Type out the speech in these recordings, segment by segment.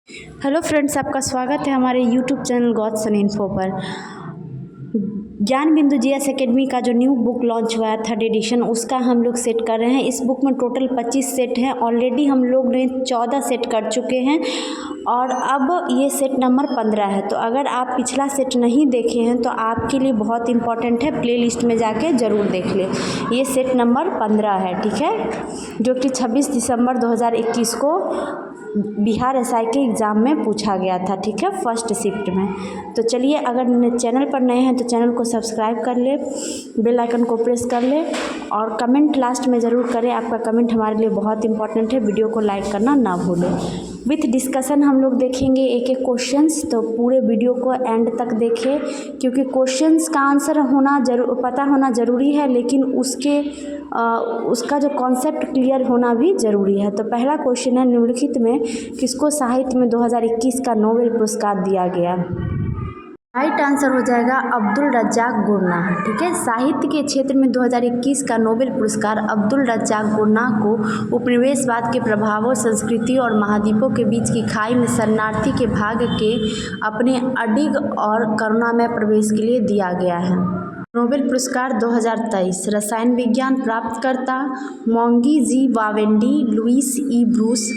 Hello friends, आपका स्वागत है हमारे YouTube channel gods and info पर। ज्ञान बिंदु जीएस एकेडमी का जो न्यू बुक लॉन्च हुआ है 3rd एडिशन, उसका हम लोग सेट कर रहे हैं। इस बुक में टोटल 25 सेट हैं। ऑलरेडी हम लोग ने 14 सेट कर चुके हैं और अब ये सेट नंबर 15 है। तो अगर आप पिछला सेट नहीं देखे हैं तो आपके लिए बहुत इंपॉर्टेंट है, प्लेलिस्ट में जाके ज़रूर देख लें। ये सेट नंबर 15 है, ठीक है, जो कि 26 दिसंबर 2021 को बिहार एसआई के एग्ज़ाम में पूछा गया था, ठीक है, फर्स्ट शिफ्ट में। तो चलिए, अगर चैनल पर नए हैं तो चैनल को सब्सक्राइब कर ले, बेल आइकन को प्रेस कर ले और कमेंट लास्ट में ज़रूर करें। आपका कमेंट हमारे लिए बहुत इंपॉर्टेंट है। वीडियो को लाइक करना ना भूलें। विथ डिस्कशन हम लोग देखेंगे एक एक क्वेश्चंस, तो पूरे वीडियो को एंड तक देखें, क्योंकि क्वेश्चंस का आंसर पता होना ज़रूरी है, लेकिन उसका जो कॉन्सेप्ट क्लियर होना भी ज़रूरी है। तो पहला क्वेश्चन है, निम्नलिखित में किसको साहित्य में 2021 का नोबेल पुरस्कार दिया गया? राइट आंसर हो जाएगा अब्दुल रज्जाक गुरनाह, ठीक है। साहित्य के क्षेत्र में 2021 का नोबेल पुरस्कार अब्दुल रज्जाक गुरनाह को उपनिवेशवाद के प्रभावों, संस्कृति और महाद्वीपों के बीच की खाई में शरणार्थी के भाग्य के अपने अडिग और करुणामय प्रवेश के लिए दिया गया है। नोबेल पुरस्कार 2023 रसायन विज्ञान प्राप्तकर्ता मोंगी जी वावेंडी, लुइस ई ब्रूस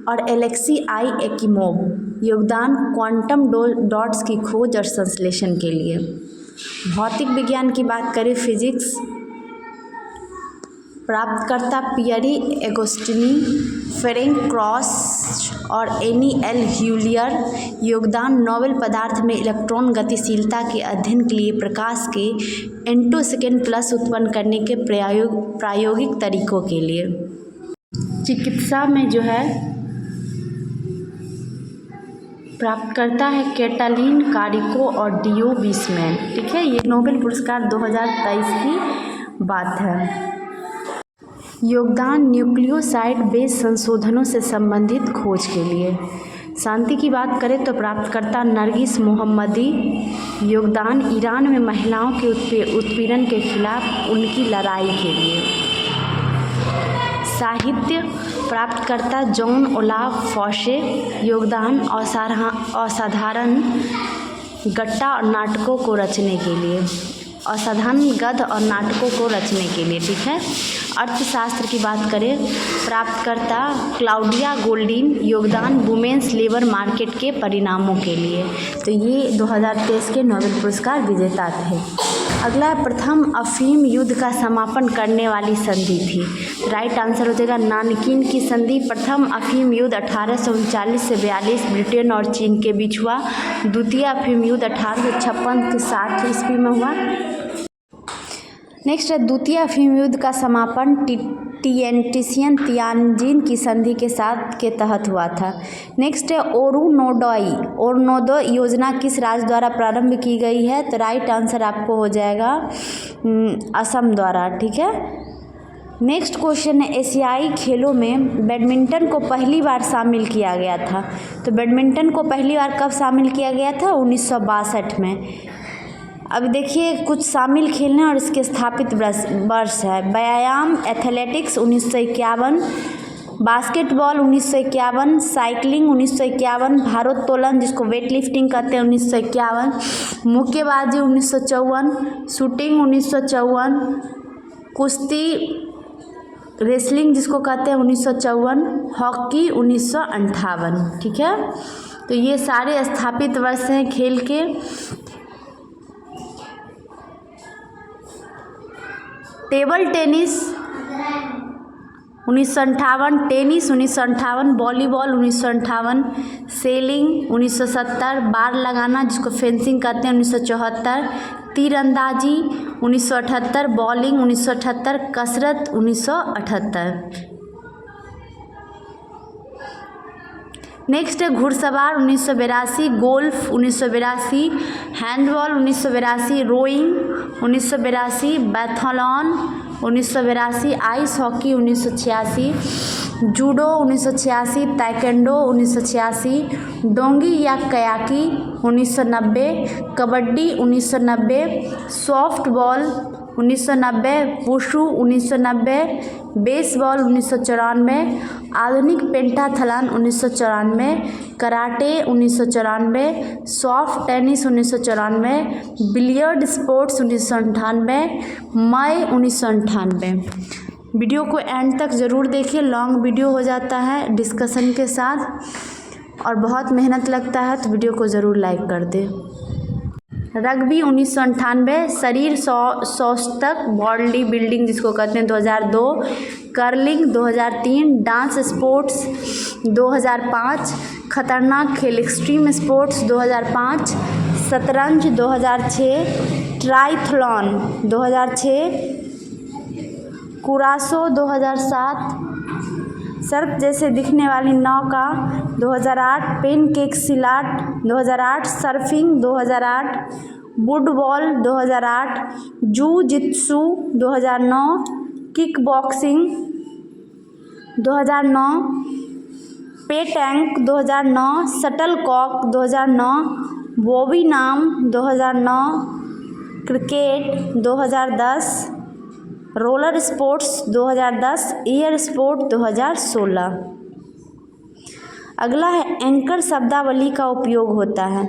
और एलेक्सी आई एकिमोव। योगदान क्वांटम डॉट्स की खोज और संश्लेषण के लिए। भौतिक विज्ञान की बात करें, फिजिक्स प्राप्तकर्ता पियरी एगोस्टिनी, फेरेंक क्रॉस और एनी एल ह्यूलियर। योगदान नोबेल पदार्थ में इलेक्ट्रॉन गतिशीलता के अध्ययन के लिए प्रकाश के एंटोसेकेंड प्लस उत्पन्न करने के प्रायोगिक तरीकों के लिए। चिकित्सा में जो है प्राप्तकर्ता है कैटालीन कारिको और डियो विस्मैन, ठीक है। ये नोबेल पुरस्कार 2023 की बात है। योगदान न्यूक्लियोसाइड बेस संशोधनों से संबंधित खोज के लिए। शांति की बात करें तो प्राप्तकर्ता नरगिस मोहम्मदी। योगदान ईरान में महिलाओं के उत्पीड़न के खिलाफ उनकी लड़ाई के लिए। साहित्य प्राप्तकर्ता जॉन ओलाफ फॉशे। योगदान असाधारण गट्टा और नाटकों को रचने के लिए, असाधारण गद्य और नाटकों को रचने के लिए, ठीक है। अर्थशास्त्र की बात करें, प्राप्तकर्ता क्लाउडिया गोल्डिन। योगदान वुमेन्स लेबर मार्केट के परिणामों के लिए। तो ये 2023 के नोबेल पुरस्कार विजेता थे। अगला प्रथम अफीम युद्ध का समापन करने वाली संधि थी। राइट आंसर हो जाएगा नानकिन की संधि। प्रथम अफीम युद्ध 1839 से 42 ब्रिटेन और चीन के बीच हुआ। द्वितीय अफीम युद्ध 1856 से 60 ईस्वी में हुआ। नेक्स्ट है, द्वितीय अफीम युद्ध का समापन टिएनटिसियन तियानजिन की संधि के तहत हुआ था। नेक्स्ट है, ओरुनोदय योजना किस राज्य द्वारा प्रारंभ की गई है? तो राइट आंसर आपको हो जाएगा असम द्वारा, ठीक है। नेक्स्ट क्वेश्चन है, एशियाई खेलों में बैडमिंटन को पहली बार शामिल किया गया था। तो बैडमिंटन को पहली बार कब शामिल किया गया था? 1962 में। अब देखिए, कुछ शामिल खेलने और इसके स्थापित वर्ष है। व्यायाम एथलेटिक्स 1951, बास्केटबॉल 1951, साइकिलिंग 1951, भारोत्तोलन जिसको वेट लिफ्टिंग कहते हैं 1951, मुक्केबाजी 1954, शूटिंग 1954, कुश्ती रेसलिंग जिसको कहते हैं 1954, हॉकी 1958, ठीक है। तो ये सारे स्थापित वर्ष हैं खेल के। Table tennis 1958, tennis 1958, volleyball 1958, selling 1970, बार लगाना जिसको फेंसिंग कहते हैं 1974, तीरंदाजी 1978, बॉलिंग 1978, कसरत 1978। नेक्स्ट है, घुड़सवार 1982, golf 1982, handball 1982, rowing 1982, biathlon 1982, ice hockey 1986, judo 1986, taekwondo 1986, डोंगी या कयाकी 1990, कबड्डी 1990, सॉफ्टबॉल 1990, वुशु 1990, बेसबॉल 1994, आधुनिक pentathlon 1994, karate 1994, soft tennis 1994, billiard sports 1998, मई 1998। वीडियो को एंड तक ज़रूर देखिए, लॉन्ग वीडियो हो जाता है डिस्कशन के साथ और बहुत मेहनत लगता है, तो वीडियो को ज़रूर लाइक कर दें। रग्बी 1998, शरीर सौष्ठव बॉडी बिल्डिंग जिसको कहते हैं 2002, कर्लिंग 2003, डांस स्पोर्ट्स 2005, खतरनाक खेल एक्सट्रीम स्पोर्ट्स 2005, शतरंज 2006, ट्राइथलॉन 2006, कुरासो 2007, सर्प जैसे दिखने वाली नौका 2008, पेनकेक सिलाट 2008, सर्फिंग 2008, वुडबॉल 2008, जू जित्सु 2009, किक बॉक्सिंग 2009, पेटैंक 2009, शटलकॉक 2009, बॉबी नाम 2009, cricket 2010, roller sports 2010, air sport 2016। अगला है एंकर शब्दावली का उपयोग होता है,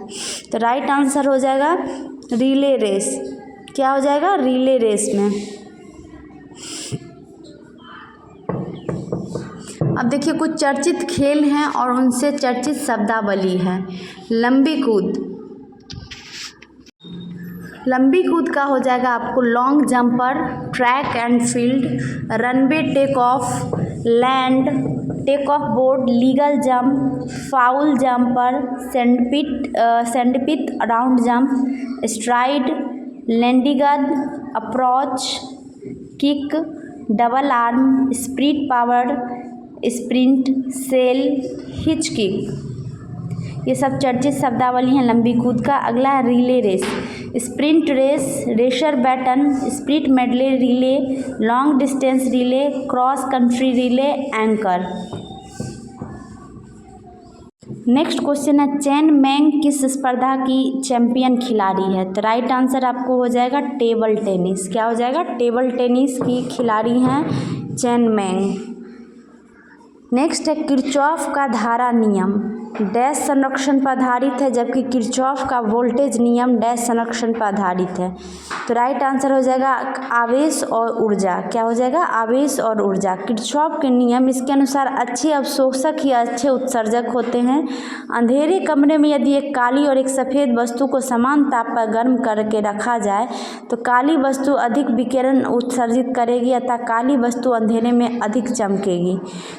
तो राइट आंसर हो जाएगा रिले रेस। क्या हो जाएगा? रिले रेस में। अब देखिए कुछ चर्चित खेल हैं और उनसे चर्चित शब्दावली है। लंबी कूद, लंबी कूद का हो जाएगा आपको long jumper, track and field, runway take off, land, take off board, legal jump, foul jumper, sandpit round jump, stride, landing, approach, kick, double arm, sprint power, sprint, sail, hitch kick. ये सब चर्चित शब्दावली हैं लंबी कूद का। अगला है relay race, sprint race, racer baton, sprint medley relay, long distance relay, cross country relay, anchor. Next question है चेन मैंग किस स्पर्धा की चैंपियन खिलाड़ी है? तो राइट आंसर आपको हो जाएगा टेबल टेनिस। क्या हो जाएगा? टेबल टेनिस की खिलाड़ी हैं चेन मैंग। नेक्स्ट है किरचॉफ का धारा नियम डैश संरक्षण पर आधारित है, जबकि किरचॉफ का वोल्टेज नियम डैश संरक्षण पर आधारित है। तो राइट आंसर हो जाएगा आवेश और ऊर्जा। क्या हो जाएगा? आवेश और ऊर्जा। किरचॉफ के नियम इसके अनुसार अच्छे अवशोषक ही अच्छे उत्सर्जक होते हैं। अंधेरे कमरे में यदि एक काली और एक सफ़ेद वस्तु को समान ताप पर गर्म करके रखा जाए तो काली वस्तु अधिक विकिरण उत्सर्जित करेगी अतः काली वस्तु अंधेरे में अधिक चमकेगी।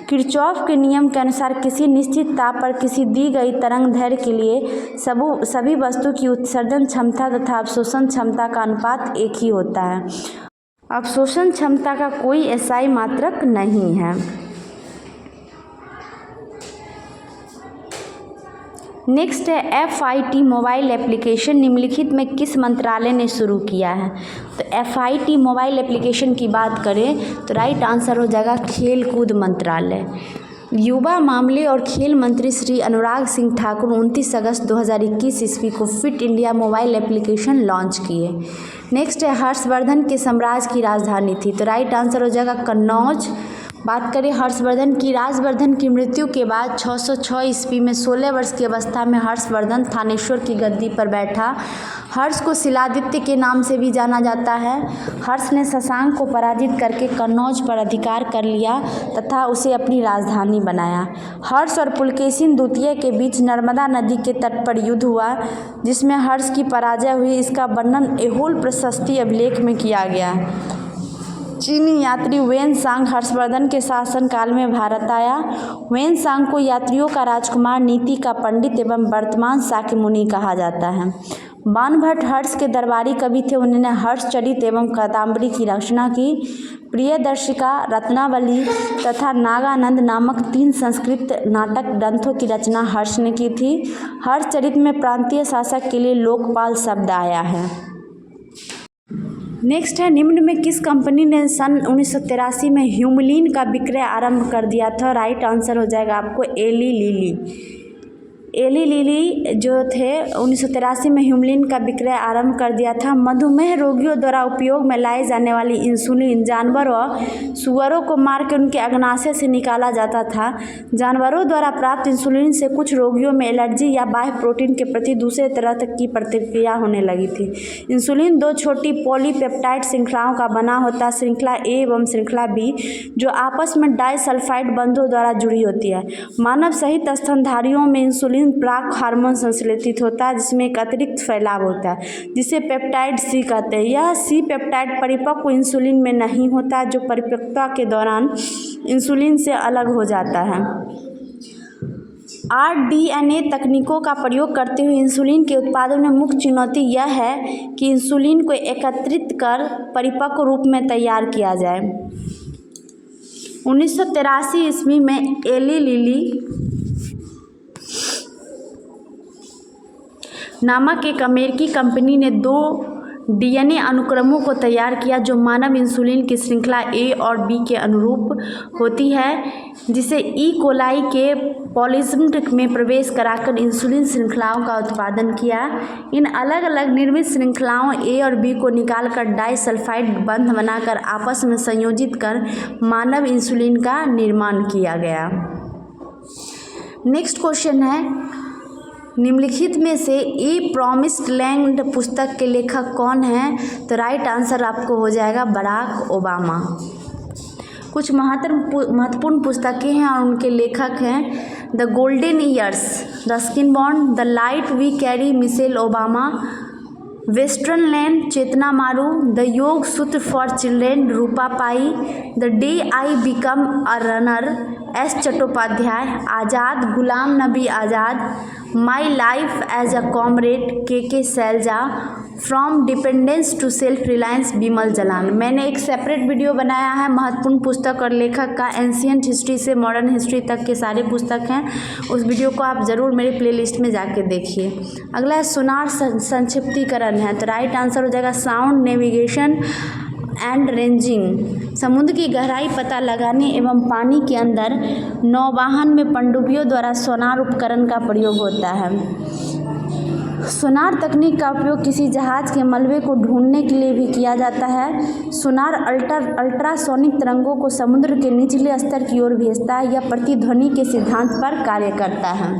किरचॉफ के नियम के अनुसार किसी निश्चित ताप पर किसी दी गई तरंग दैर्घ्य के लिए सभी वस्तु की उत्सर्जन क्षमता तथा अवशोषण क्षमता का अनुपात एक ही होता है। अवशोषण क्षमता का कोई एसआई मात्रक नहीं है। नेक्स्ट है FIT मोबाइल एप्लीकेशन निम्नलिखित में किस मंत्रालय ने शुरू किया है? तो FIT मोबाइल एप्लीकेशन की बात करें तो राइट आंसर हो जाएगा खेल कूद मंत्रालय। युवा मामले और खेल मंत्री श्री अनुराग सिंह ठाकुर 29 अगस्त 2021 ईस्वी को fit India mobile application launch किए। नेक्स्ट है हर्षवर्धन के साम्राज्य की राजधानी थी, तो राइट आंसर हो जाएगा कन्नौज। बात करें हर्षवर्धन की, राजवर्धन की मृत्यु के बाद 606 ईस्वी में 16 वर्ष की अवस्था में हर्षवर्धन थानेश्वर की गद्दी पर बैठा। हर्ष को शिलादित्य के नाम से भी जाना जाता है। हर्ष ने शशांक को पराजित करके कन्नौज पर अधिकार कर लिया तथा उसे अपनी राजधानी बनाया। हर्ष और पुलकेशिन द्वितीय के बीच नर्मदा नदी के तट पर युद्ध हुआ जिसमें हर्ष की पराजय हुई। इसका वर्णन ऐहोल प्रशस्ति अभिलेख में किया गया। चीनी यात्री वेनसांग हर्षवर्धन के शासनकाल में भारत आया। वेनसांग को यात्रियों का राजकुमार, नीति का पंडित एवं वर्तमान शाक्य मुनि कहा जाता है। बाणभट्ट हर्ष के दरबारी कवि थे। उन्होंने हर्षचरित एवं कादम्बरी की रचना की। प्रियदर्शिका, रत्नावली तथा नागानंद नामक 3 संस्कृत नाटक ग्रंथों की रचना हर्ष ने की थी। हर्षचरित में प्रांतीय शासक के लिए लोकपाल शब्द आया है। नेक्स्ट है निम्न में किस कंपनी ने सन 1983 में ह्यूमलीन का विक्रय आरंभ कर दिया था? राइट आंसर हो जाएगा आपको एली लिली। एली लिली जो थे 1983 में ह्यूमलिन का विक्रय आरंभ कर दिया था। मधुमेह रोगियों द्वारा उपयोग में लाई जाने वाली इंसुलिन जानवरों और सुअरों को मार के उनके अग्नाशय से निकाला जाता था। जानवरों द्वारा प्राप्त इंसुलिन से कुछ रोगियों में एलर्जी या बाह्य प्रोटीन के प्रति दूसरे तरह की प्रतिक्रिया होने लगी थी। इंसुलिन दो छोटी पॉलीपेप्टाइड श्रृंखलाओं का बना होता है, श्रृंखला ए एवं श्रृंखला बी, जो आपस में डाइसल्फाइड बंधों द्वारा जुड़ी होती है। मानव सहित स्तनधारियों में इंसुलिन प्राक हार्मोन संश्लेषित होता है, जिसमें एक अतिरिक्त फैलाव होता है जिसे पेप्टाइड सी कहते हैं। यह सी पेप्टाइड परिपक्व इंसुलिन में नहीं होता, जो परिपक्वता के दौरान इंसुलिन से अलग हो जाता है। आरडीएनए तकनीकों का प्रयोग करते हुए इंसुलिन के उत्पादन में मुख्य चुनौती यह है कि इंसुलिन को एकत्रित कर परिपक्व रूप में तैयार किया जाए। 1983 ईस्वी में एली लिली नामक एक अमेरिकी कंपनी ने 2 डीएनए अनुक्रमों को तैयार किया जो मानव इंसुलिन की श्रृंखला ए और बी के अनुरूप होती है, जिसे ई कोलाई के पॉलीसोम में प्रवेश कराकर इंसुलिन श्रृंखलाओं का उत्पादन किया। इन अलग अलग निर्मित श्रृंखलाओं ए और बी को निकालकर डाइसल्फाइड बंध बनाकर आपस में संयोजित कर मानव इंसुलिन का निर्माण किया गया। नेक्स्ट क्वेश्चन है, निम्नलिखित में से ए प्रॉमिस्ड लैंड पुस्तक के लेखक कौन हैं? तो राइट आंसर आपको हो जाएगा बराक ओबामा। कुछ महत्वपूर्ण पुस्तकें हैं और उनके लेखक हैं the golden years, the skin bond, the light we carry Michelle Obama, western land Chetna Maru, the yoga sutra for children Rupa Pai, the day I become a runner S Chattopadhyay, Azad Ghulam Nabi Azad, my life as a comrade K Selja, from dependence to self reliance Bimal Jalan. मैंने एक separate video बनाया है महत्वपूर्ण पुस्तक और लेखक का, ancient history से मॉडर्न हिस्ट्री तक के सारे पुस्तक हैं। उस वीडियो को आप ज़रूर मेरे प्लेलिस्ट में जाके देखिए। अगला है सोनार संक्षिप्तीकरण है, तो राइट आंसर हो जाएगा साउंड नेविगेशन एंड रेंजिंग। समुद्र की गहराई पता लगाने एवं पानी के अंदर नौवाहन में पनडुब्बियों द्वारा सोनार उपकरण का प्रयोग होता है। सोनार तकनीक का उपयोग किसी जहाज के मलबे को ढूंढने के लिए भी किया जाता है। सोनार अल्ट्रासोनिक तरंगों को समुद्र के निचले स्तर की ओर भेजता है। यह प्रतिध्वनि के सिद्धांत पर कार्य करता है।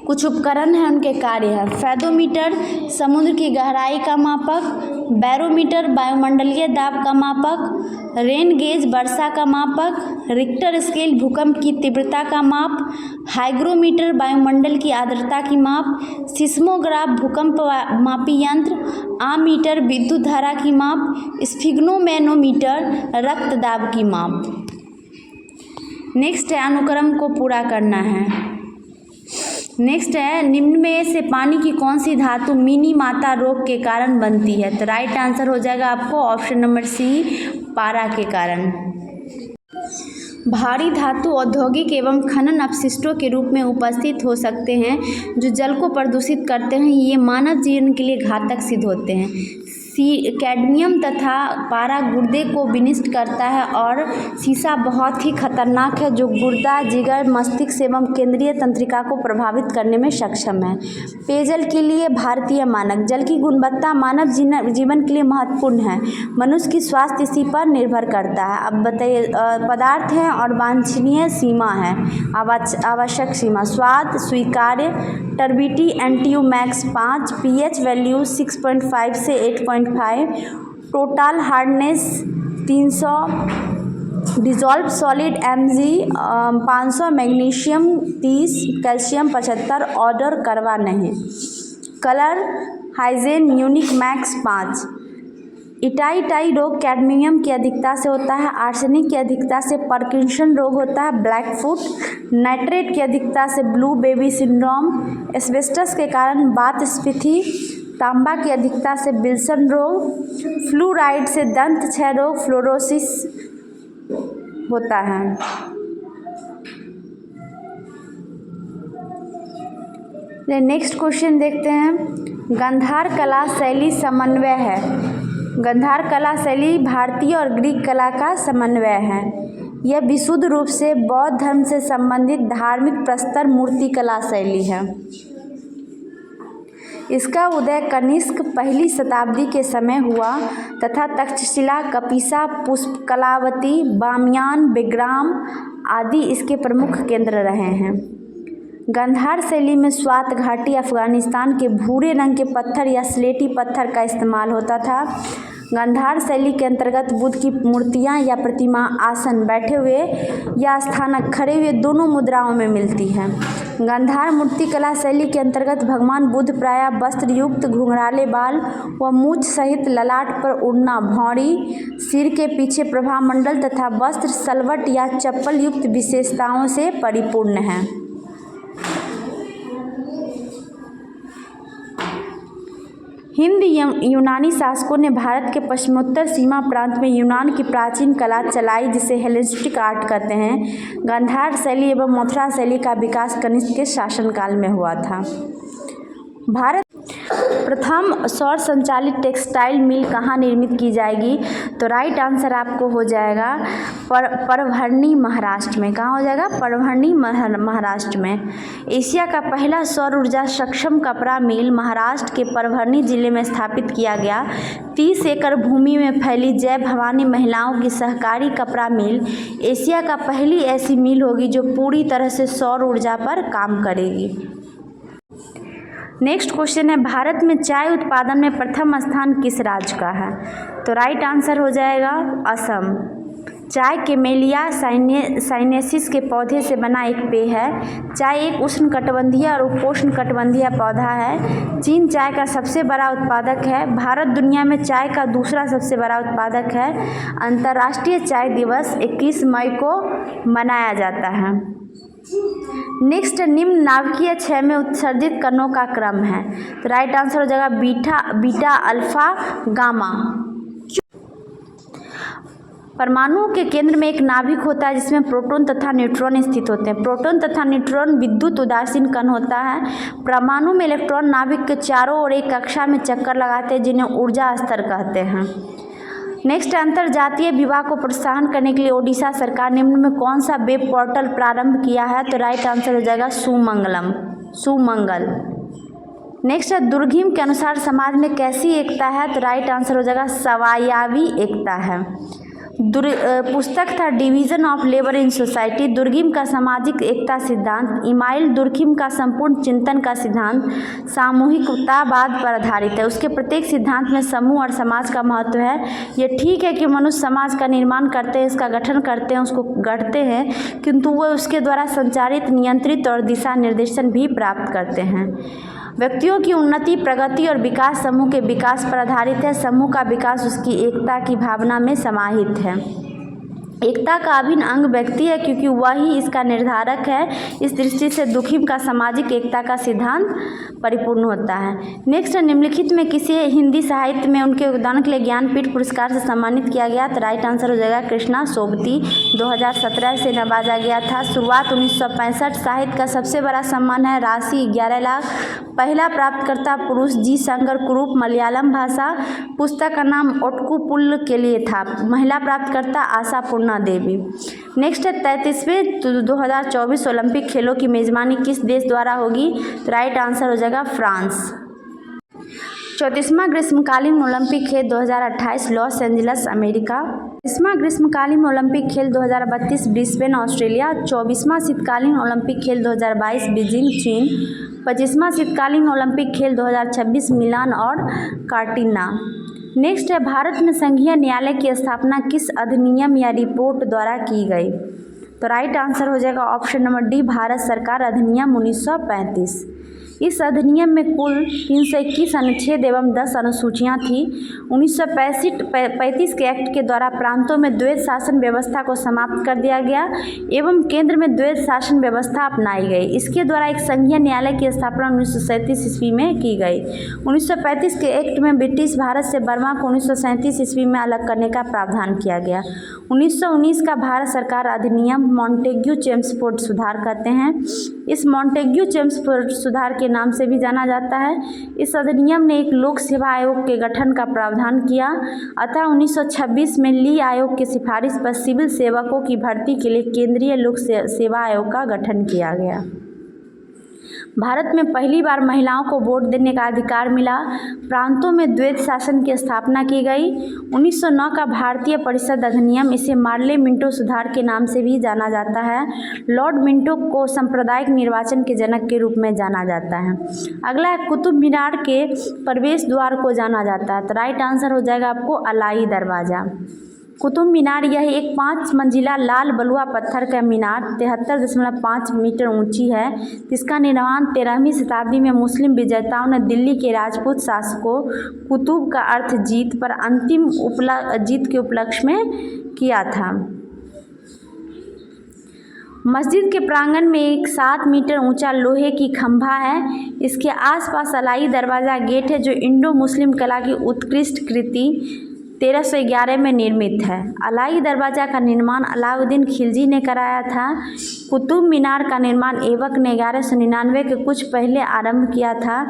कुछ उपकरण हैं, उनके कार्य हैं। फेदोमीटर समुद्र की गहराई का मापक, बैरोमीटर वायुमंडलीय दाब का मापक, रेन गेज वर्षा का मापक, रिक्टर स्केल भूकंप की तीव्रता का माप, हाइग्रोमीटर वायुमंडल की आर्द्रता की माप, सिस्मोग्राफ भूकंप मापी यंत्र, आमीटर विद्युत धारा की माप, स्फिग्नोमैनोमीटर रक्त दाब की माप। नेक्स्ट है अनुक्रम को पूरा करना है। नेक्स्ट है निम्न में से पानी की कौन सी धातु मिनी माता रोग के कारण बनती है? तो राइट आंसर हो जाएगा आपको ऑप्शन नंबर सी, पारा के कारण। भारी धातु औद्योगिक एवं खनन अपशिष्टों के रूप में उपस्थित हो सकते हैं जो जल को प्रदूषित करते हैं। ये मानव जीवन के लिए घातक सिद्ध होते हैं। कैडमियम तथा पारा गुर्दे को विनिष्ट करता है और सीसा बहुत ही खतरनाक है जो गुर्दा, जिगर, मस्तिष्क एवं केंद्रीय तंत्रिका को प्रभावित करने में सक्षम है। पेयजल के लिए भारतीय मानक। जल की गुणवत्ता मानव जीवन के लिए महत्वपूर्ण है। मनुष्य की स्वास्थ्य इसी पर निर्भर करता है। अब बताइए, पदार्थ हैं और वांछनीय सीमा है, आवश्यक सीमा। स्वाद स्वीकार्य, टर्बिटी एंटीओमैक्स 5, पीएच वैल्यू 6.5 से 8.5, total hardness 300, dissolve solid mg 500, magnesium 30, calcium 75, order करवा नहीं। Colour Huygens unique max 5। Itai रोग कैडमियम की अधिकता से होता है। आर्सेनिक की अधिकता से पार्किंसन रोग होता है, ब्लैक फुट। नाइट्रेट की अधिकता से ब्लू बेबी सिंड्रोम। एस्बेस्टस के कारण वात स्फीति। तांबा की अधिकता से विल्सन रोग। फ्लूराइड से दंत क्षय रोग फ्लोरोसिस होता है। नेक्स्ट क्वेश्चन देखते हैं। गांधार कला शैली समन्वय है। गांधार कला शैली भारतीय और ग्रीक कला का समन्वय है। यह विशुद्ध रूप से बौद्ध धर्म से संबंधित धार्मिक प्रस्तर मूर्तिकला शैली है। इसका उदय कनिष्क पहली शताब्दी के समय हुआ तथा तक्षशिला, कपिसा, पुष्पकलावती, बामियान, बेग्राम आदि इसके प्रमुख केंद्र रहे हैं। गांधार शैली में स्वात घाटी अफगानिस्तान के भूरे रंग के पत्थर या स्लेटी पत्थर का इस्तेमाल होता था। गांधार शैली के अंतर्गत बुद्ध की मूर्तियाँ या प्रतिमा आसन, बैठे हुए या स्थानक, खड़े हुए दोनों मुद्राओं में मिलती हैं। गांधार मूर्तिकला शैली के अंतर्गत भगवान बुद्ध प्रायः वस्त्र युक्त, घुंघराले बाल व मूछ सहित ललाट पर ओढ़ना, भौंरी, सिर के पीछे प्रभामंडल तथा वस्त्र, सलवट या चप्पल युक्त विशेषताओं से परिपूर्ण है। हिंद यूनानी शासकों ने भारत के पश्चिमोत्तर सीमा प्रांत में यूनान की प्राचीन कला चलाई जिसे हेलेनिस्टिक आर्ट कहते हैं। गांधार शैली एवं मथुरा शैली का विकास कनिष्क के शासनकाल में हुआ था। भारत प्रथम सौर संचालित टेक्सटाइल मिल कहाँ निर्मित की जाएगी? तो राइट आंसर आपको हो जाएगा परभणी, महाराष्ट्र में। कहाँ हो जाएगा? परभणी, महाराष्ट्र में। एशिया का पहला सौर ऊर्जा सक्षम कपड़ा मिल महाराष्ट्र के परभणी जिले में स्थापित किया गया। 30 एकड़ भूमि में फैली जय भवानी महिलाओं की सहकारी कपड़ा मिल एशिया का पहली ऐसी मिल होगी जो पूरी तरह से सौर ऊर्जा पर काम करेगी। नेक्स्ट क्वेश्चन है, भारत में चाय उत्पादन में प्रथम स्थान किस राज्य का है? तो राइट आंसर हो जाएगा असम। चाय कैमेलिया साइनेंसिस के पौधे से बना एक पेय है। चाय एक उष्णकटिबंधीय और उपोष्णकटिबंधीय पौधा है। चीन चाय का सबसे बड़ा उत्पादक है। भारत दुनिया में चाय का दूसरा सबसे बड़ा उत्पादक है। अंतर्राष्ट्रीय चाय दिवस 21 मई को मनाया जाता है। नेक्स्ट, निम्न नाभिकीय क्षय में उत्सर्जित कणों का क्रम है। तो राइट आंसर हो जाएगा बीटा, अल्फा, गामा। परमाणुओं के केंद्र में एक नाभिक होता है जिसमें प्रोटॉन तथा न्यूट्रॉन स्थित होते हैं। प्रोटॉन तथा न्यूट्रॉन विद्युत उदासीन कण होता है। परमाणु में इलेक्ट्रॉन नाभिक के चारों ओर एक कक्षा में चक्कर लगाते हैं जिन्हें ऊर्जा स्तर कहते हैं। नेक्स्ट, अंतरजातीय विवाह को प्रोत्साहन करने के लिए ओडिशा सरकार निम्न में कौन सा वेब पोर्टल प्रारंभ किया है? तो राइट आंसर हो जाएगा सुमंगल। नेक्स्ट है, दुर्गम के अनुसार समाज में कैसी एकता है? तो राइट आंसर हो जाएगा सवायावी एकता है। पुस्तक था division of labour in society, दुर्गम का सामाजिक एकता सिद्धांत। इमाइल दुर्कहिम का संपूर्ण चिंतन का सिद्धांत सामूहिकतावाद पर आधारित है। उसके प्रत्येक सिद्धांत में समूह और समाज का महत्व है। ये ठीक है कि मनुष्य समाज का निर्माण करते हैं, इसका गठन करते हैं, उसको गढ़ते हैं, किंतु वह उसके द्वारा संचालित, नियंत्रित और दिशा निर्देशन भी प्राप्त करते हैं। व्यक्तियों की उन्नति, प्रगति और विकास समूह के विकास पर आधारित है। समूह का विकास उसकी एकता की भावना में समाहित है। एकता का अभिन्न अंग व्यक्ति है क्योंकि वही इसका निर्धारक है। इस दृष्टि से दुर्कहिम का सामाजिक एकता का सिद्धांत परिपूर्ण होता है। नेक्स्ट, निम्नलिखित में किसी हिंदी साहित्य में उनके योगदान के लिए ज्ञानपीठ पुरस्कार से सम्मानित किया गया? तो राइट आंसर हो जाएगा कृष्णा सोबती। 2017 से नवाजा गया था। शुरुआत 1965। साहित्य का सबसे बड़ा सम्मान है, राशि 11 लाख। पहला प्राप्तकर्ता पुरुष जी शंकर कुरूप, मलयालम भाषा। पुस्तक का नाम ओटकुपुल के लिए था। महिला प्राप्तकर्ता आशा पूर्णा देवी। नेक्स्ट है, 33वें 2024 ओलंपिक खेलों की मेजबानी किस देश द्वारा होगी? तो राइट आंसर हो जाएगा फ्रांस। 34वां ग्रीष्मकालीन ओलंपिक खेल 2028 लॉस एंजल्स, अमेरिका। 30वां ग्रीष्मकालीन ओलंपिक खेल 2032 ब्रिस्बेन, ऑस्ट्रेलिया। 24वां शीतकालीन ओलंपिक खेल 2022 बीजिंग, चीन। 25वां शीतकालीन ओलंपिक खेल 2026 मिलान और कार्टिना। नेक्स्ट है, भारत में संघीय न्यायालय की स्थापना किस अधिनियम या रिपोर्ट द्वारा की गई? तो राइट आंसर हो जाएगा ऑप्शन नंबर डी, भारत सरकार अधिनियम 1935। इस अधिनियम में कुल 321 अनुच्छेद एवं 10 अनुसूचियाँ थीं। 1935 के एक्ट के द्वारा प्रांतों में द्वैध शासन व्यवस्था को समाप्त कर दिया गया एवं केंद्र में द्वैध शासन व्यवस्था अपनाई गई। इसके द्वारा एक संघीय न्यायालय की स्थापना 1937 ईस्वी में की गई। 1935 के एक्ट में ब्रिटिश भारत से बर्मा को 1937 ईस्वी में अलग करने का प्रावधान किया गया। 1919 का भारत सरकार अधिनियम मॉन्टेग्यू चेम्सफोर्ड सुधार कहते हैं। इस मॉन्टेग्यू चेम्सफोर्ड सुधार के नाम से भी जाना जाता है। इस अधिनियम ने एक लोक सेवा आयोग के गठन का प्रावधान किया। अतः 1926 में ली आयोग की सिफारिश पर सिविल सेवकों की भर्ती के लिए केंद्रीय लोक सेवा आयोग का गठन किया गया। भारत में पहली बार महिलाओं को वोट देने का अधिकार मिला। प्रांतों में द्वैत शासन की स्थापना की गई। 1909 का भारतीय परिषद अधिनियम, इसे मार्ले मिंटो सुधार के नाम से भी जाना जाता है। लॉर्ड मिंटो को सांप्रदायिक निर्वाचन के जनक के रूप में जाना जाता है। अगला है कुतुब मीनार के प्रवेश द्वार को जाना जाता है, तो राइट आंसर हो जाएगा आपको अलाई दरवाज़ा। कुतुब मीनार यह एक 5 मंजिला लाल बलुआ पत्थर का मीनार 73.5 मीटर ऊंची है, जिसका निर्माण 13वीं शताब्दी में मुस्लिम विजेताओं ने दिल्ली के राजपूत शासकों कुतुब का अर्थ जीत पर अंतिम जीत के उपलक्ष्य में किया था। मस्जिद के प्रांगण में एक 7 मीटर ऊंचा लोहे की खंभा है। इसके आसपास अलाई दरवाज़ा गेट है, जो इंडो मुस्लिम कला की उत्कृष्ट कृति 1311 में निर्मित है। अलाई दरवाज़ा का निर्माण अलाउद्दीन खिलजी ने कराया था। कुतुब मीनार का निर्माण ऐबक ने 1199 के कुछ पहले आरंभ किया था,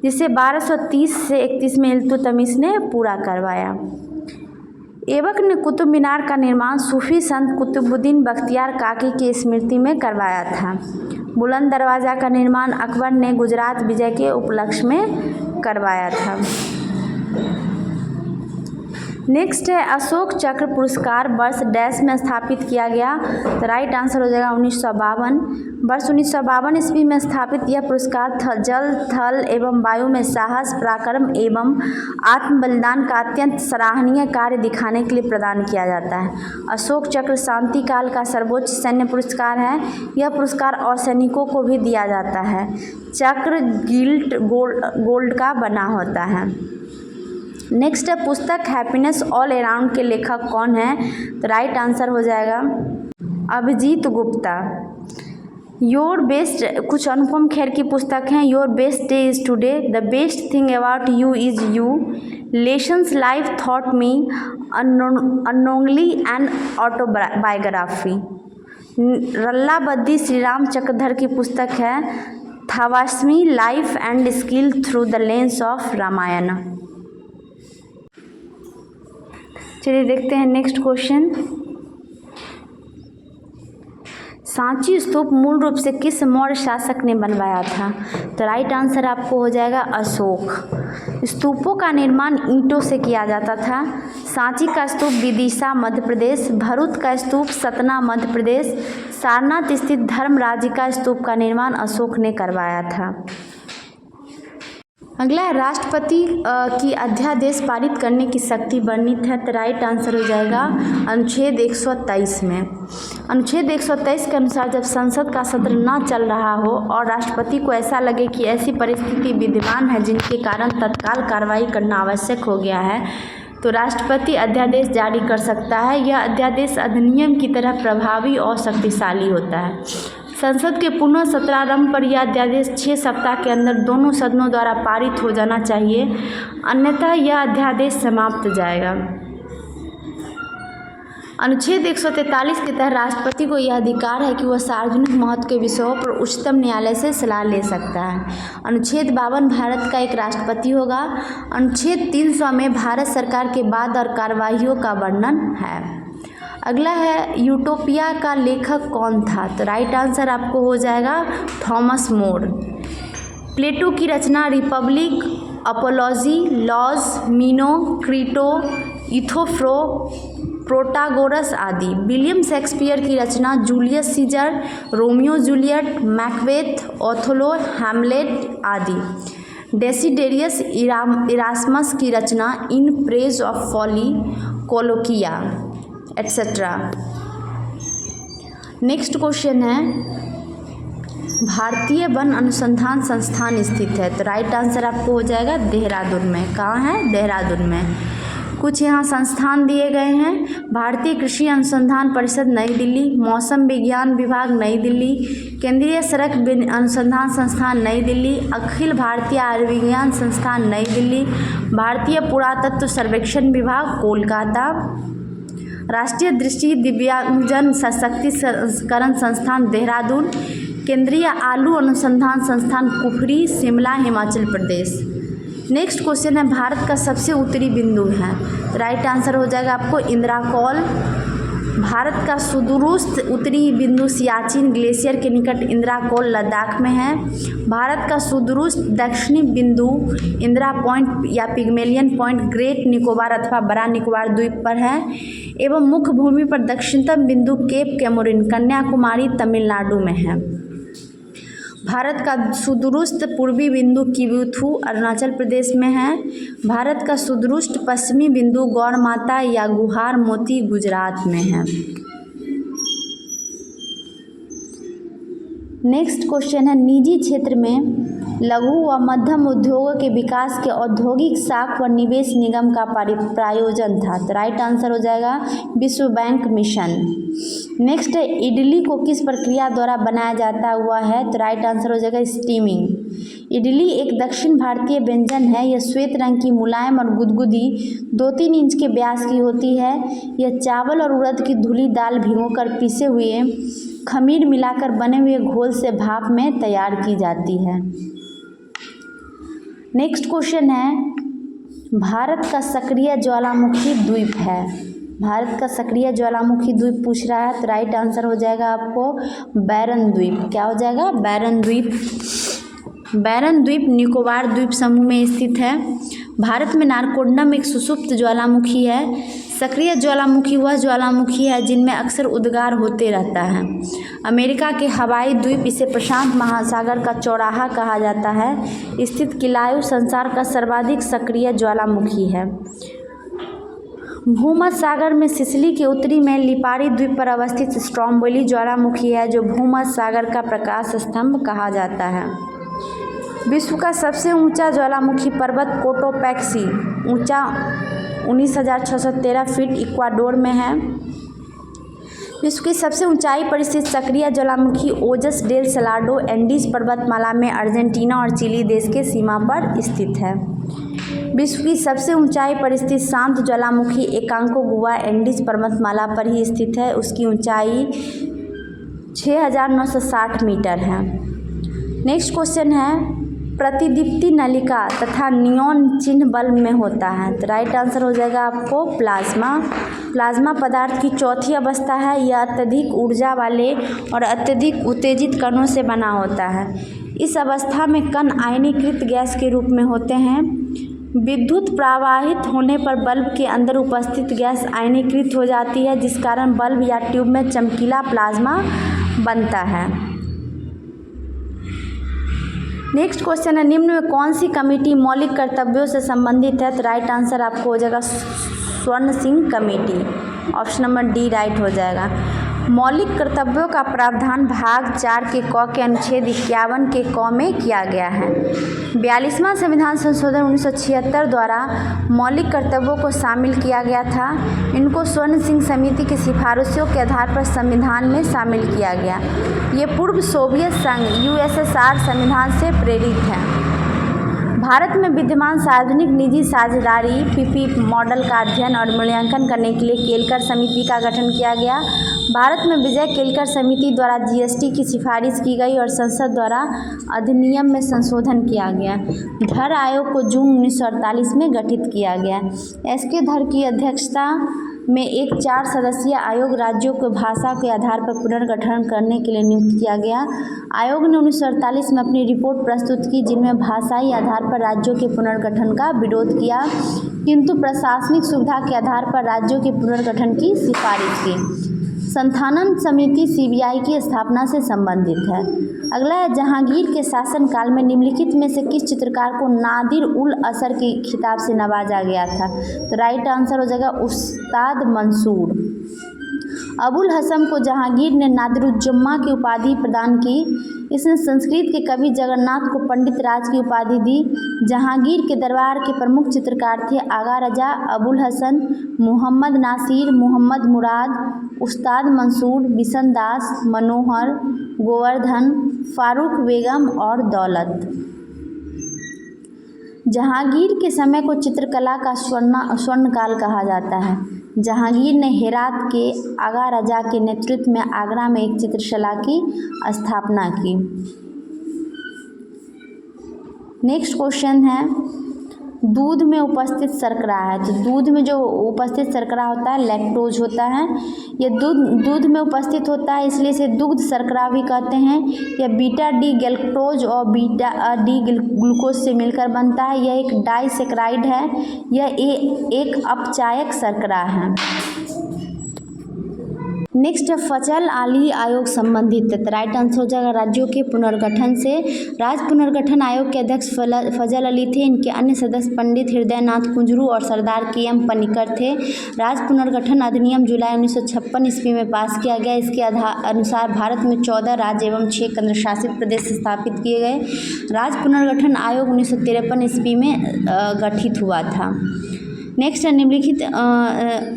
जिसे 1230 से 31 में इल्तुतमिश ने पूरा करवाया। ऐबक ने कुतुब मीनार का निर्माण सूफी संत कुतुबुद्दीन बख्तियार काकी की स्मृति में करवाया था। बुलंद दरवाज़ा का निर्माण अकबर ने गुजरात विजय के उपलक्ष्य में करवाया था। नेक्स्ट है अशोक चक्र पुरस्कार वर्ष डैश में स्थापित किया गया, तो राइट आंसर हो जाएगा 1952। वर्ष 1952 ईस्वी में स्थापित यह पुरस्कार जल, थल एवं वायु में साहस, पराक्रम एवं आत्म बलिदान का अत्यंत सराहनीय कार्य दिखाने के लिए प्रदान किया जाता है। अशोक चक्र शांति काल का सर्वोच्च सैन्य पुरस्कार है। यह पुरस्कार असैनिकों को भी दिया जाता है। चक्र गिल्ट गोल्ड का बना होता है। नेक्स्ट है पुस्तक हैप्पीनेस ऑल अराउंड के लेखक कौन है, तो राइट आंसर हो जाएगा अभिजीत गुप्ता। योर बेस्ट, कुछ अनुपम खेर की पुस्तक हैं। Your best day is today, the best thing about you is you, lessons life taught me, unknowingly and autobiography. Rallabandi Sriram Chakradhar की पुस्तक है थावास्मी life and skill through the lens of Ramayana. चलिए देखते हैं नेक्स्ट क्वेश्चन। सांची स्तूप मूल रूप से किस मौर्य शासक ने बनवाया था, तो राइट आंसर आपको हो जाएगा अशोक। स्तूपों का निर्माण ईंटों से किया जाता था। सांची का स्तूप विदिशा मध्य प्रदेश, भरूच का स्तूप सतना मध्य प्रदेश, सारनाथ स्थित धर्मराजी का स्तूप का निर्माण अशोक ने करवाया था। अगला है राष्ट्रपति की अध्यादेश पारित करने की शक्ति वर्णित है, तो राइट आंसर हो जाएगा अनुच्छेद 123 में। अनुच्छेद 123 के अनुसार जब संसद का सत्र न चल रहा हो और राष्ट्रपति को ऐसा लगे कि ऐसी परिस्थिति विद्यमान है जिनके कारण तत्काल कार्रवाई करना आवश्यक हो गया है, तो राष्ट्रपति अध्यादेश जारी कर सकता है। यह अध्यादेश अधिनियम की तरह प्रभावी और शक्तिशाली होता है। संसद के पुनः सत्रारंभ पर यह अध्यादेश 6 सप्ताह के अंदर दोनों सदनों द्वारा पारित हो जाना चाहिए, अन्यथा यह अध्यादेश समाप्त जाएगा। अनुच्छेद 143 के तहत राष्ट्रपति को यह अधिकार है कि वह सार्वजनिक महत्व के विषयों पर उच्चतम न्यायालय से सलाह ले सकता है। अनुच्छेद 52 भारत का एक राष्ट्रपति होगा। अनुच्छेद 300 में भारत सरकार के बाद और कार्यवाहियों का वर्णन है। अगला है यूटोपिया का लेखक कौन था, तो राइट आंसर आपको हो जाएगा थॉमस मोर। प्लेटो की रचना Republic, Apology, Laws, Meno, Crito, Euthyphro, Protagoras आदि। विलियम शेक्सपियर की रचना Julius Caesar, Romeo Juliet, Macbeth, Othello, Hamlet आदि। डेसिडेरियस इरास्मस की रचना in praise of folly, Colloquia etcetera. Next question है भारतीय वन अनुसंधान संस्थान स्थित है, तो राइट आंसर आपको हो जाएगा देहरादून में। कहाँ है? देहरादून में। कुछ यहाँ संस्थान दिए गए हैं। भारतीय कृषि अनुसंधान परिषद नई दिल्ली, मौसम विज्ञान विभाग नई दिल्ली, केंद्रीय सड़क अनुसंधान संस्थान नई दिल्ली, अखिल भारतीय आयुर्विज्ञान संस्थान नई दिल्ली, भारतीय पुरातत्व सर्वेक्षण विभाग कोलकाता, राष्ट्रीय दृष्टि दिव्यांगजन सशक्तिकरण संस्थान देहरादून, केंद्रीय आलू अनुसंधान संस्थान कुफरी, शिमला, हिमाचल प्रदेश। नेक्स्ट क्वेश्चन है भारत का सबसे उत्तरी बिंदु है, तो राइट आंसर हो जाएगा आपको इंद्राकौल। भारत का सुदूरस्थ उत्तरी बिंदु सियाचिन ग्लेशियर के निकट इंद्राकौल लद्दाख में है। भारत का सुदूरस्थ दक्षिणी बिंदु इंदिरा पॉइंट या पिग्मेलियन पॉइंट ग्रेट निकोबार अथवा बड़ा निकोबार द्वीप पर है एवं मुख्य भूमि पर दक्षिणतम बिंदु केप कैमोरिन कन्याकुमारी तमिलनाडु में है। भारत का सुदूरस्थ पूर्वी बिंदु किबुथु अरुणाचल प्रदेश में है। भारत का सुदूरस्थ पश्चिमी बिंदु गौरमाता या गुहार मोती गुजरात में है। नेक्स्ट क्वेश्चन है निजी क्षेत्र में लघु व मध्यम उद्योगों के विकास के औद्योगिक साख व निवेश निगम का प्रायोजन था, तो राइट आंसर हो जाएगा विश्व बैंक मिशन। नेक्स्ट है इडली को किस प्रक्रिया द्वारा बनाया जाता हुआ है, तो राइट आंसर हो जाएगा स्टीमिंग। इडली एक दक्षिण भारतीय व्यंजन है। यह श्वेत रंग की मुलायम और गुदगुदी 2-3 इंच के व्यास की होती है। यह चावल और उड़द की धुली दाल भिगोकर पीसे हुए खमीर मिलाकर बने हुए घोल से भाप में तैयार की जाती है। नेक्स्ट क्वेश्चन है भारत का सक्रिय ज्वालामुखी द्वीप है। भारत का सक्रिय ज्वालामुखी द्वीप पूछ रहा है, तो राइट आंसर हो जाएगा आपको बैरन द्वीप। क्या हो जाएगा? बैरन द्वीप। बैरन द्वीप निकोबार द्वीप समूह में स्थित है। भारत में नारकोंडम एक सुषुप्त ज्वालामुखी है। सक्रिय ज्वालामुखी वह ज्वालामुखी है जिनमें अक्सर उद्गार होते रहता है। अमेरिका के हवाई द्वीप इसे प्रशांत महासागर का चौराहा कहा जाता है स्थित किलायु संसार का सर्वाधिक सक्रिय ज्वालामुखी है। भूमध्य सागर में सिसिली के उत्तरी में लिपारी द्वीप पर अवस्थित स्ट्रोम्बोली ज्वालामुखी है जो भूमध्य सागर का प्रकाश स्तंभ कहा जाता है। विश्व का सबसे ऊंचा ज्वालामुखी पर्वत कोटोपैक्सी ऊंचा 19,613 फीट इक्वाडोर में है। विश्व की सबसे ऊंचाई पर स्थित सक्रिय ज्वालामुखी ओजस डेल सलाडो एंडीज पर्वतमाला में अर्जेंटीना और चिली देश के सीमा पर स्थित है। विश्व की सबसे ऊंचाई पर स्थित शांत ज्वालामुखी एकांकोगुआ एंडीज पर्वतमाला पर ही स्थित है। उसकी ऊंचाई 6,960 मीटर है। नेक्स्ट क्वेश्चन है प्रतिदीप्ति नलिका तथा नियॉन चिन्ह बल्ब में होता है, तो राइट आंसर हो जाएगा आपको प्लाज्मा। प्लाज्मा पदार्थ की चौथी अवस्था है। यह अत्यधिक ऊर्जा वाले और अत्यधिक उत्तेजित कणों से बना होता है। इस अवस्था में कण आयनीकृत गैस के रूप में होते हैं। विद्युत प्रवाहित होने पर बल्ब के अंदर उपस्थित गैस आयनीकृत हो जाती है जिस कारण बल्ब या ट्यूब में चमकीला प्लाज्मा बनता है। नेक्स्ट क्वेश्चन है निम्न में कौन सी कमेटी मौलिक कर्तव्यों से संबंधित है, तो राइट आंसर आपको हो जाएगा स्वर्ण Singh committee. Option number D right हो जाएगा। मौलिक कर्तव्यों का प्रावधान भाग 4 के क के अनुच्छेद 51 के क में किया गया है। 42वां संविधान संशोधन 1976 द्वारा मौलिक कर्तव्यों को शामिल किया गया था। इनको स्वर्ण सिंह समिति की सिफारिशों के आधार पर संविधान में शामिल किया गया। ये पूर्व सोवियत संघ USSR संविधान से प्रेरित है। भारत में विद्यमान सार्वजनिक निजी साझेदारी PP मॉडल का अध्ययन और मूल्यांकन करने के लिए केलकर समिति का गठन किया गया। भारत में विजय केलकर समिति द्वारा GST की सिफारिश की गई और संसद द्वारा अधिनियम में संशोधन किया गया। धर आयोग को जून 1948 में गठित किया गया। SK धर की अध्यक्षता में एक 4 सदस्यीय आयोग राज्यों को भाषा के आधार पर पुनर्गठन करने के लिए नियुक्त किया गया। आयोग ने 1948 में अपनी रिपोर्ट प्रस्तुत की जिनमें भाषाई आधार पर राज्यों के पुनर्गठन का विरोध किया किंतु प्रशासनिक सुविधा के आधार पर राज्यों के पुनर्गठन की सिफारिश की। संथानन समिति CBI की स्थापना से संबंधित है। अगला है जहांगीर के शासनकाल में निम्नलिखित में से किस चित्रकार को नादिर उल असर के खिताब से नवाजा गया था, तो राइट आंसर हो जाएगा उस्ताद मंसूर। अबुल हसन को जहांगीर ने नादिरुज्जमा की उपाधि प्रदान की। इसने संस्कृत के कवि जगन्नाथ को पंडित राज की उपाधि दी। जहांगीर के दरबार के प्रमुख चित्रकार थे आगा रजा, अबुल हसन, मोहम्मद नासिर, मोहम्मद मुराद, उस्ताद मंसूर, बिशन दास, मनोहर, गोवर्धन, फारूक बेगम और दौलत। जहांगीर के समय को चित्रकला का स्वर्णकाल कहा जाता है। जहांगीर ने हेरात के आगा रजा के नेतृत्व में आगरा में एक चित्रशाला की स्थापना की। नेक्स्ट क्वेश्चन है, दूध में उपस्थित शर्करा है। तो दूध में जो उपस्थित शर्करा होता है लैक्टोज होता है। ये दूध में उपस्थित होता है, इसलिए इसे दुग्ध शर्करा भी कहते हैं। यह बीटा डी गैल्क्टोज और बीटा डी ग्लूकोज से मिलकर बनता है। यह एक डाइसेक्राइड है। यह एक अपचायक शर्करा है। नेक्स्ट है फजल अली आयोग संबंधित है। तो राइट आंसर हो जाएगा राज्यों के पुनर्गठन से। राज्य पुनर्गठन आयोग के अध्यक्ष फजल अली थे। इनके अन्य सदस्य पंडित हृदयनाथ कुंजरू और सरदार के.एम. पनिकर थे। राज्य पुनर्गठन अधिनियम जुलाई 1956 ईस्वी में पास किया गया। इसके अनुसार भारत में 14 राज्य एवं 6 केंद्रशासित प्रदेश स्थापित किए गए। राज्य पुनर्गठन आयोग 1953 ईस्वी में गठित हुआ था। नेक्स्ट है निम्नलिखित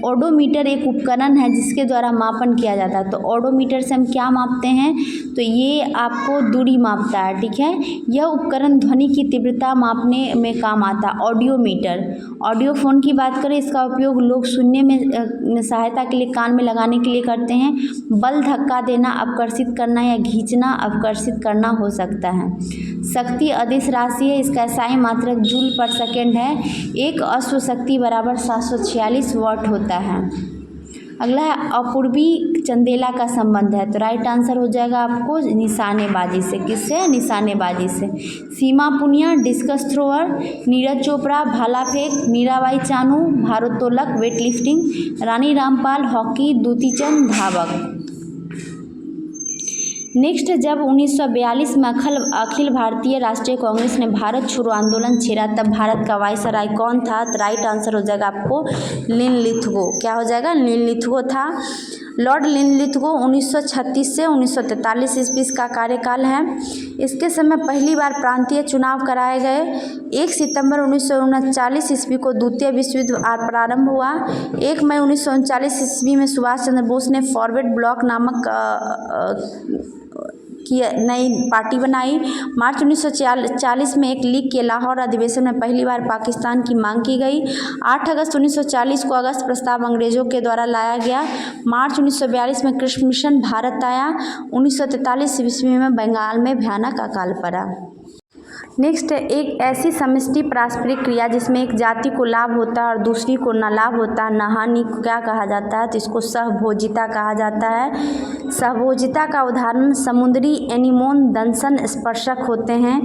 ओडोमीटर एक उपकरण है जिसके द्वारा मापन किया जाता है। तो ओडोमीटर से हम क्या मापते हैं, तो ये आपको दूरी मापता है, ठीक है। यह उपकरण ध्वनि की तीव्रता मापने में काम आता है। ऑडियोमीटर, ऑडियोफोन की बात करें, इसका उपयोग लोग सुनने में सहायता के लिए कान में लगाने के लिए करते हैं। बल धक्का देना, अपकर्षित करना या खींचना, अपकर्षित करना हो सकता है। शक्ति अदिश राशि है, इसका SI मात्रक जूल पर सेकेंड है। एक अश्व शक्ति बराबर 746 वाट होता है। अगला है अपूर्वी चंदेला का संबंध है। तो राइट आंसर हो जाएगा आपको निशानेबाजी से। किससे? निशानेबाजी से। सीमा पुनिया डिस्कस थ्रोअर, नीरज चोपड़ा भाला फेंक, मीराबाई चानू भारोत्तोलक वेटलिफ्टिंग, रानी रामपाल हॉकी, दूतीचंद धावक। नेक्स्ट, जब 1942 में अखिल भारतीय राष्ट्रीय कांग्रेस ने भारत छोड़ो आंदोलन छेड़ा तब भारत का वायसराय कौन था? तो राइट आंसर हो जाएगा आपको लिनलिथगो। क्या हो जाएगा? लिनलिथगो था। लॉर्ड लिनलिथगो 1936 से 1943 ईस्वी का कार्यकाल है। इसके समय पहली बार प्रांतीय चुनाव कराए गए। 1 सितंबर 1939 ईस्वी को द्वितीय विश्व युद्ध प्रारंभ हुआ। 1 मई 1939 ईस्वी में सुभाष चंद्र बोस ने फॉरवर्ड ब्लॉक नामक की नई पार्टी बनाई। मार्च 1940 में एक लीग के लाहौर अधिवेशन में पहली बार पाकिस्तान की मांग की गई। 8 अगस्त 1940 को अगस्त प्रस्ताव अंग्रेजों के द्वारा लाया गया। मार्च 1942 में कृष्ण मिशन भारत आया। 1943 ईस्वी में बंगाल में भयानक अकाल पड़ा। नेक्स्ट है एक ऐसी समष्टि पारस्परिक क्रिया जिसमें एक जाति को लाभ होता है और दूसरी को न लाभ होता है, न हानि को क्या कहा जाता है? तो इसको सहभोजिता कहा जाता है। सहभोजिता का उदाहरण समुद्री एनीमोन दंशन स्पर्शक होते हैं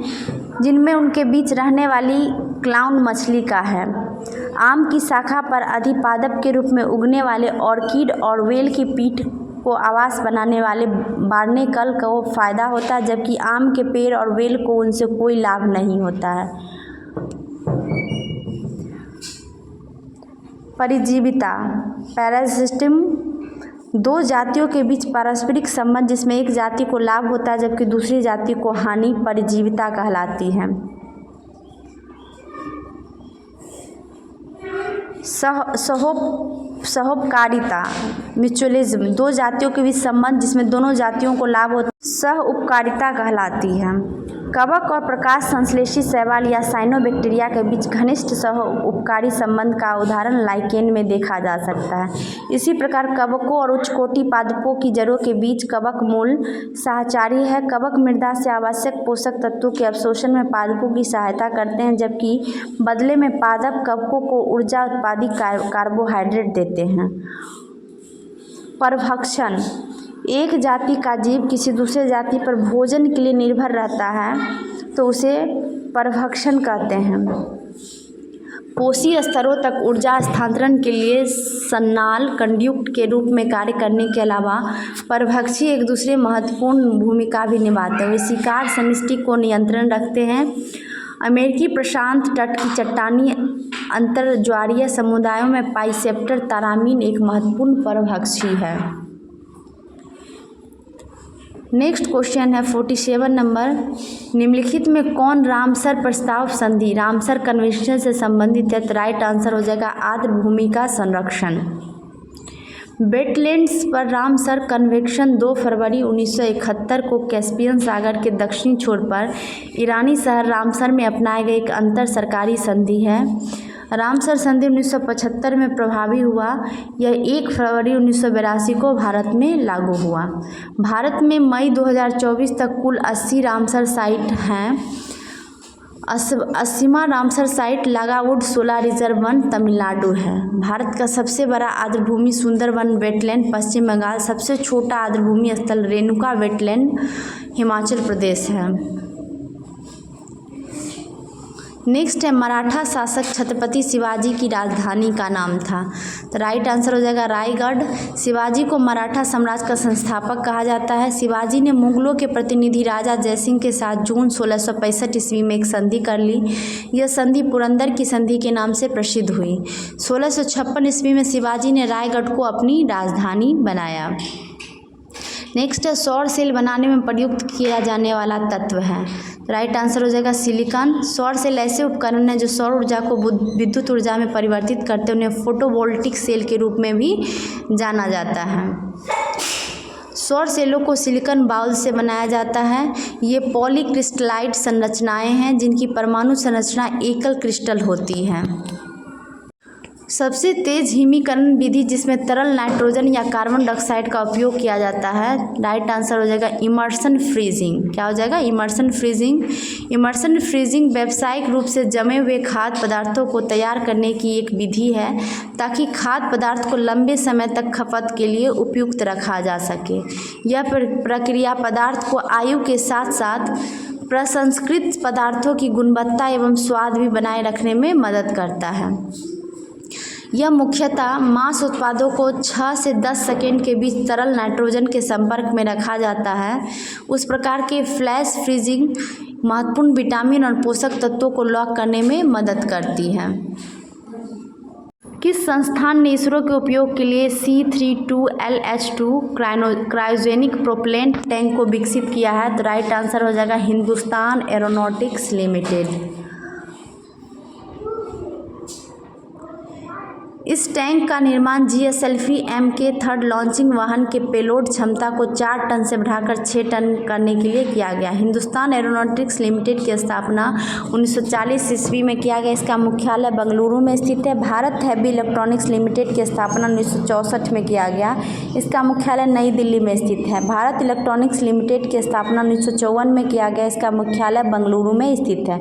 जिनमें उनके बीच रहने वाली क्लाउन मछली का है। आम की शाखा पर अधिपादप के रूप में उगने वाले ऑर्किड और वेल की पीठ को आवास बनाने वाले बार्नेकल को फायदा होता है, जबकि आम के पेड़ और वेल को उनसे कोई लाभ नहीं होता है। परिजीविता पैरासिस्टम, दो जातियों के बीच पारस्परिक संबंध जिसमें एक जाति को लाभ होता है जबकि दूसरी जाति को हानि, परिजीविता कहलाती है। सहोपकारिता म्यूचुअलिज्म, दो जातियों के बीच संबंध जिसमें दोनों जातियों को लाभ होता है, सह उपकारिता कहलाती है। कवक और प्रकाश संश्लेषी शैवाल या साइनोबैक्टीरिया के बीच घनिष्ठ सह उपकारी संबंध का उदाहरण लाइकेन में देखा जा सकता है। इसी प्रकार कवकों और उच्चकोटि पादपों की जड़ों के बीच कवक मूल साहचारी है। कवक मृदा से आवश्यक पोषक तत्वों के अवशोषण में पादपों की सहायता करते हैं, जबकि बदले में पादप कवकों को ऊर्जा उत्पादी कार्बोहाइड्रेट देते हैं। परभक्षण, एक जाति का जीव किसी दूसरे जाति पर भोजन के लिए निर्भर रहता है तो उसे परभक्षण कहते हैं। कोशीय स्तरों तक ऊर्जा स्थानांतरण के लिए सन्नाल कंडक्ट के रूप में कार्य करने के अलावा परभक्षी एक दूसरे महत्वपूर्ण भूमिका भी निभाते हैं। वे शिकार समष्टि को नियंत्रण रखते हैं। अमेरिकी प्रशांत तट की चट्टानी अंतर्ज्वारीय समुदायों में पाइसेप्टर तारामीन एक महत्वपूर्ण परभक्षी है। नेक्स्ट क्वेश्चन है 47 नंबर, निम्नलिखित में कौन रामसर प्रस्ताव संधि रामसर कन्वेंशन से संबंधित है? तो राइट आंसर हो जाएगा आर्द्र भूमि का संरक्षण। वेटलैंड्स पर रामसर कन्वेंशन 2 फरवरी 1971 को कैस्पियन सागर के दक्षिणी छोर पर ईरानी शहर रामसर में अपनाए गए एक अंतर सरकारी संधि है। रामसर संधि 1975 में प्रभावी हुआ। यह 1 फरवरी 1982 को भारत में लागू हुआ। भारत में मई 2024 तक कुल 80 रामसर साइट हैं। 80वां रामसर साइट लागावुड 16 रिजर्व वन तमिलनाडु है। भारत का सबसे बड़ा आर्द्रभूमि सुंदरवन वेटलैंड पश्चिम बंगाल, सबसे छोटा आर्द्रभूमि स्थल रेणुका वेटलैंड हिमाचल प्रदेश है। नेक्स्ट है मराठा शासक छत्रपति शिवाजी की राजधानी का नाम था। तो राइट आंसर हो जाएगा रायगढ़। शिवाजी को मराठा साम्राज्य का संस्थापक कहा जाता है। शिवाजी ने मुगलों के प्रतिनिधि राजा जयसिंह के साथ जून 1665 ईस्वी में एक संधि कर ली। यह संधि पुरंदर की संधि के नाम से प्रसिद्ध हुई। 1656 ईस्वी में शिवाजी ने रायगढ़ को अपनी राजधानी बनाया। नेक्स्ट है सौर सेल बनाने में प्रयुक्त किया जाने वाला तत्व है। राइट आंसर हो जाएगा सिलिकॉन। सौर सेल ऐसे उपकरण हैं जो सौर ऊर्जा को विद्युत ऊर्जा में परिवर्तित करते हैं। उन्हें फोटोवोल्टिक सेल के रूप में भी जाना जाता है। सौर सेलों को सिलिकॉन बाउल से बनाया जाता है। ये पॉलीक्रिस्टलाइट संरचनाएं हैं जिनकी परमाणु संरचना एकल क्रिस्टल होती है। सबसे तेज हिमीकरण विधि जिसमें तरल नाइट्रोजन या कार्बन डाइऑक्साइड का उपयोग किया जाता है। राइट आंसर हो जाएगा इमर्शन फ्रीजिंग। क्या हो जाएगा इमर्शन फ्रीजिंग। इमर्शन फ्रीजिंग व्यावसायिक रूप से जमे हुए खाद्य पदार्थों को तैयार करने की एक विधि है ताकि खाद्य पदार्थ को लंबे समय तक खपत के लिए उपयुक्त रखा जा सके। यह प्रक्रिया पदार्थ को आयु के साथ साथ प्रसंस्कृत पदार्थों की गुणवत्ता एवं स्वाद भी बनाए रखने में मदद करता है। यह मुख्यतः मांस उत्पादों को 6 से 10 सेकेंड के बीच तरल नाइट्रोजन के संपर्क में रखा जाता है। उस प्रकार के फ्लैश फ्रीजिंग महत्वपूर्ण विटामिन और पोषक तत्वों को लॉक करने में मदद करती है। किस संस्थान ने इसरो के उपयोग के लिए C32LH2 क्रायोजेनिक प्रोपेलेंट टैंक को विकसित किया है? तो राइट आंसर हो जाएगा हिंदुस्तान एरोनॉटिक्स लिमिटेड। इस टैंक का निर्माण GSLV-M के 3rd लॉन्चिंग वाहन के पेलोड क्षमता को 4 टन से बढ़ाकर 6 टन करने के लिए किया गया। हिंदुस्तान एरोनॉटिक्स लिमिटेड की स्थापना 1940 ईस्वी में किया गया। इसका मुख्यालय बेंगलुरु में स्थित है। भारत हैवी इलेक्ट्रॉनिक्स लिमिटेड की स्थापना 1964 में किया गया। इसका मुख्यालय नई दिल्ली में स्थित है। भारत इलेक्ट्रॉनिक्स लिमिटेड की स्थापना 1954 में किया गया। इसका मुख्यालय बेंगलुरु में स्थित है।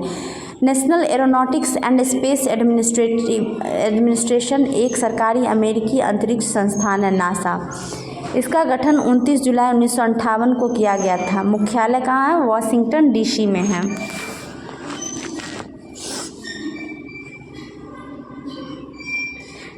National aeronautics and space administration एक सरकारी अमेरिकी अंतरिक्ष संस्थान है, नासा। इसका गठन 29 जुलाई 1958 को किया गया था। मुख्यालय कहाँ है? वाशिंगटन DC में है।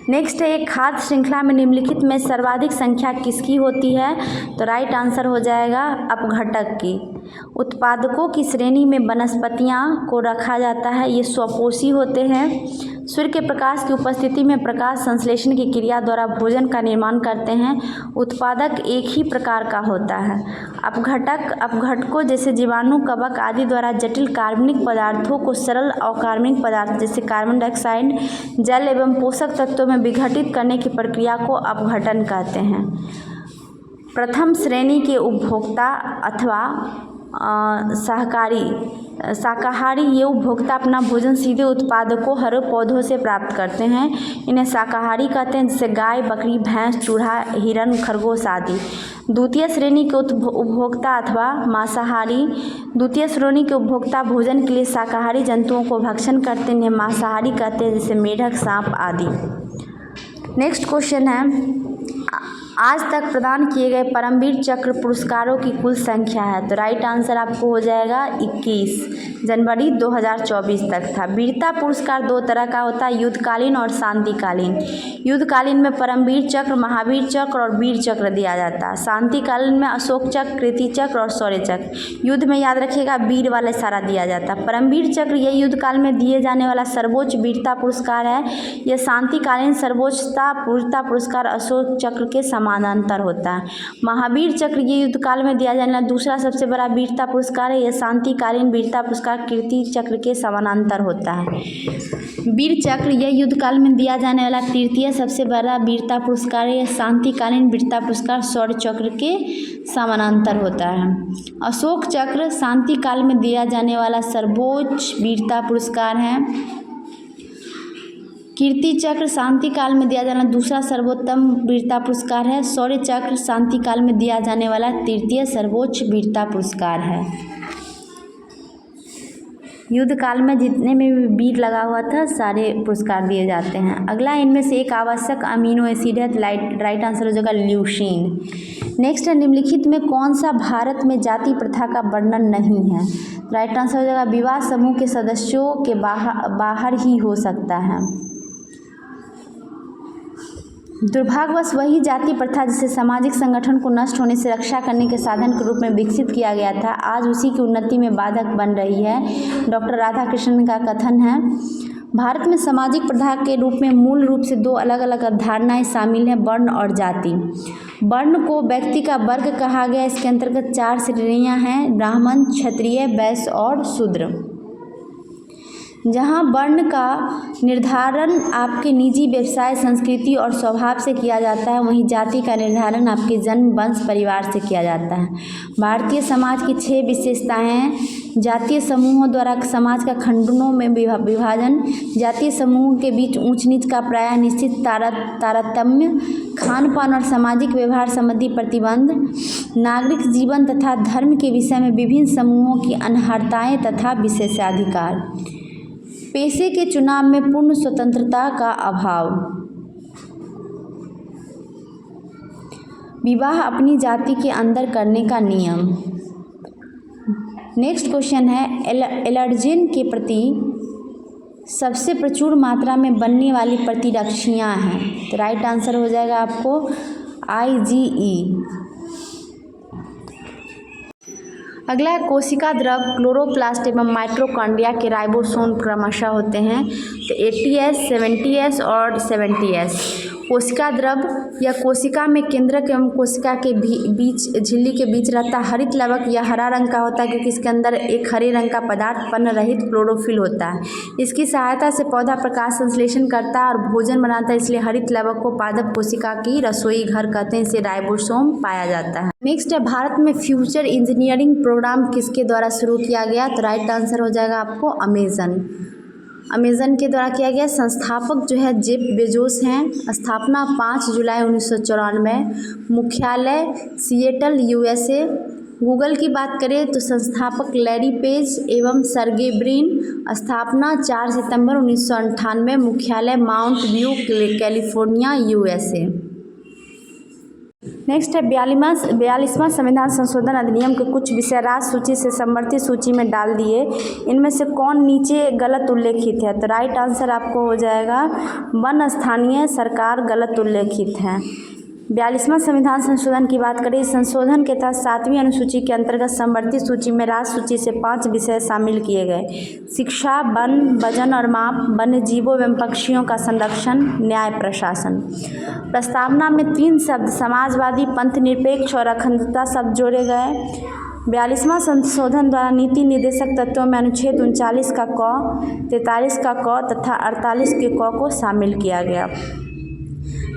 नेक्स्ट है एक खाद्य श्रृंखला में निम्नलिखित में सर्वाधिक संख्या किसकी होती है? तो राइट आंसर हो जाएगा अपघटक की। उत्पादकों की श्रेणी में वनस्पतियां को रखा जाता है। ये स्वपोषी होते हैं। सूर्य के प्रकाश की उपस्थिति में प्रकाश संश्लेषण की क्रिया द्वारा भोजन का निर्माण करते हैं। उत्पादक एक ही प्रकार का होता है। अपघटकों जैसे जीवाणु, कवक आदि द्वारा जटिल कार्बनिक पदार्थों को सरल अकार्बनिक पदार्थ जैसे कार्बन डाइऑक्साइड, जल एवं पोषक तत्वों में विघटित करने की प्रक्रिया को अपघटन कहते हैं। प्रथम श्रेणी के उपभोक्ता अथवा शाकाहारी ये उपभोक्ता अपना भोजन सीधे उत्पादकों हरे पौधों से प्राप्त करते हैं। इन्हें शाकाहारी कहते हैं, जैसे गाय, बकरी, भैंस, चूहा, हिरन, खरगोश आदि। द्वितीय श्रेणी के उपभोक्ता अथवा मांसाहारी। द्वितीय श्रेणी के उपभोक्ता भोजन के लिए शाकाहारी जंतुओं को भक्षण करते हैं। इन्हें मांसाहारी कहते हैं, जैसे मेढक, सांप आदि। नेक्स्ट क्वेश्चन है आज तक प्रदान किए गए परमवीर चक्र पुरस्कारों की कुल संख्या है? तो राइट आंसर आपको हो जाएगा 21 जनवरी 2024 तक था। वीरता पुरस्कार 2 तरह का होता है, युद्धकालीन और शांतिकालीन। युद्धकालीन में परमवीर चक्र, महावीर चक्र और वीर चक्र दिया जाता है। शांतिकालीन में अशोक चक्र, कीर्ति चक्र और शौर्य चक्र। युद्ध में याद रखिएगा वीर वाला सारा दिया जाता है। परमवीर चक्र यह युद्धकाल में दिए जाने वाला सर्वोच्च वीरता पुरस्कार है। यह शांतिकालीन सर्वोच्चता वीरता पुरस्कार अशोक चक्र के समान समानांतर होता है। महावीर चक्र ये युद्धकाल में दिया जाने वाला दूसरा सबसे बड़ा वीरता पुरस्कार है। यह शांतिकालीन वीरता पुरस्कार कीर्ति चक्र के समानांतर होता है। वीर चक्र यह युद्धकाल में दिया जाने वाला तृतीय सबसे बड़ा वीरता पुरस्कार है। यह शांतिकालीन वीरता पुरस्कार शौर्य चक्र के समानांतर होता है। अशोक चक्र शांति काल में दिया जाने वाला सर्वोच्च वीरता पुरस्कार है। कीर्ति चक्र शांति काल में दिया जाने वाला दूसरा सर्वोत्तम वीरता पुरस्कार है। शौर्य चक्र शांति काल में दिया जाने वाला तृतीय सर्वोच्च वीरता पुरस्कार है। युद्ध काल में जितने में भी वीर लगा हुआ था सारे पुरस्कार दिए जाते हैं। अगला इनमें से एक आवश्यक अमीनो एसिड है, राइट आंसर हो जाएगा ल्यूसीन। नेक्स्ट है निम्नलिखित में कौन सा भारत में जाति प्रथा का वर्णन नहीं है। राइट आंसर हो जाएगा विवाह समूह के सदस्यों के बाहर ही हो सकता है। दुर्भाग्यवश वही जाति प्रथा जिसे सामाजिक संगठन को नष्ट होने से रक्षा करने के साधन के रूप में विकसित किया गया था, आज उसी की उन्नति में बाधक बन रही है। डॉक्टर राधाकृष्णन का कथन है। भारत में सामाजिक प्रथा के रूप में मूल रूप से दो अलग अलग अवधारणाएं शामिल हैं, वर्ण और जाति। वर्ण को व्यक्ति का वर्ग कहा गया। इसके अंतर्गत 4 श्रेणियां हैं, ब्राह्मण, क्षत्रिय, वैश्य और शूद्र। जहाँ वर्ण का निर्धारण आपके निजी व्यवसाय, संस्कृति और स्वभाव से किया जाता है, वहीं जाति का निर्धारण आपके जन्म, वंश, परिवार से किया जाता है। भारतीय समाज की 6 विशेषताएं हैं। जातीय समूहों द्वारा समाज का खंडों में विभाजन, जातीय समूहों के बीच ऊंच नीच का प्रायः निश्चित तारतम्य, खान पान और सामाजिक व्यवहार संबंधी प्रतिबंध, नागरिक जीवन तथा धर्म के विषय में विभिन्न समूहों की अनर्हताएं तथा विशेषाधिकार, पेशे के चुनाव में पूर्ण स्वतंत्रता का अभाव, विवाह अपनी जाति के अंदर करने का नियम। नेक्स्ट क्वेश्चन है एलर्जेन के प्रति सबसे प्रचुर मात्रा में बनने वाली प्रतिरक्षियां हैं। तो राइट आंसर हो जाएगा आपको IgE। अगला है कोशिका द्रव क्लोरोप्लास्ट एवं माइटोकॉन्ड्रिया के राइबोसोम क्रमशः होते हैं। तो 80S, 70S और 70S। कोशिका द्रव या कोशिका में केंद्रक एवं कोशिका के बीच झिल्ली के बीच रहता हरित लवक या हरा रंग का होता है, क्योंकि इसके अंदर एक हरे रंग का पदार्थ पर्ण रहित क्लोरोफिल होता है। इसकी सहायता से पौधा प्रकाश संश्लेषण करता है और भोजन बनाता है, इसलिए हरित लवक को पादप कोशिका की रसोई घर कहते हैं। इसे राइबोसोम पाया जाता है। नेक्स्ट है भारत में फ्यूचर इंजीनियरिंग प्रोग्राम किसके द्वारा शुरू किया गया। तो राइट आंसर हो जाएगा आपको अमेजन के द्वारा किया गया। संस्थापक जो है जेफ बेजोस हैं। स्थापना 5 जुलाई 1994। मुख्यालय सिएटल USA। गूगल की बात करें तो संस्थापक लैरी पेज एवं सर्गे ब्रिन। स्थापना 4 सितंबर 1998। मुख्यालय mount view California USA। Next है 42वां संविधान संशोधन अधिनियम के कुछ विषय राज्य सूची से समवर्ती सूची में डाल दिए। इनमें से कौन नीचे गलत उल्लेखित है। तो राइट आंसर आपको हो जाएगा वन स्थानीय सरकार गलत उल्लेखित है। 42वां संविधान संशोधन की बात करें, संशोधन के तहत 7वीं अनुसूची के अंतर्गत समवर्ती सूची में राज्य सूची से 5 विषय शामिल किए गए। शिक्षा, वन, वजन और माप, वन्य जीवों एवं पक्षियों का संरक्षण, न्याय प्रशासन। प्रस्तावना में 3 शब्द समाजवादी, पंथ निरपेक्ष और अखंडता शब्द जोड़े गए। 42वां संशोधन द्वारा नीति निर्देशक तत्वों में अनुच्छेद 39 का क, 43 का क तथा 48 के क को शामिल किया गया।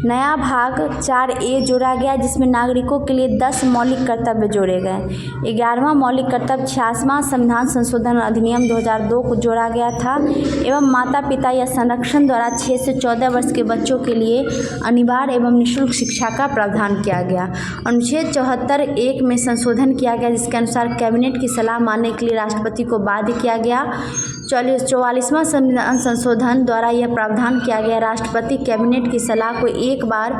नया भाग 4A जोड़ा गया, जिसमें नागरिकों के लिए 10 मौलिक कर्तव्य जोड़े गए। 11वां मौलिक कर्तव्य 86वां संविधान संशोधन अधिनियम 2002 को जोड़ा गया था एवं माता पिता या संरक्षण द्वारा 6 से 14 वर्ष के बच्चों के लिए अनिवार्य एवं निःशुल्क शिक्षा का प्रावधान किया गया। अनुच्छेद 74(1) में संशोधन किया गया, जिसके अनुसार कैबिनेट की सलाह मानने के लिए राष्ट्रपति को बाध्य किया गया। 44वां संविधान संशोधन द्वारा यह प्रावधान किया गया, राष्ट्रपति कैबिनेट की सलाह को एक बार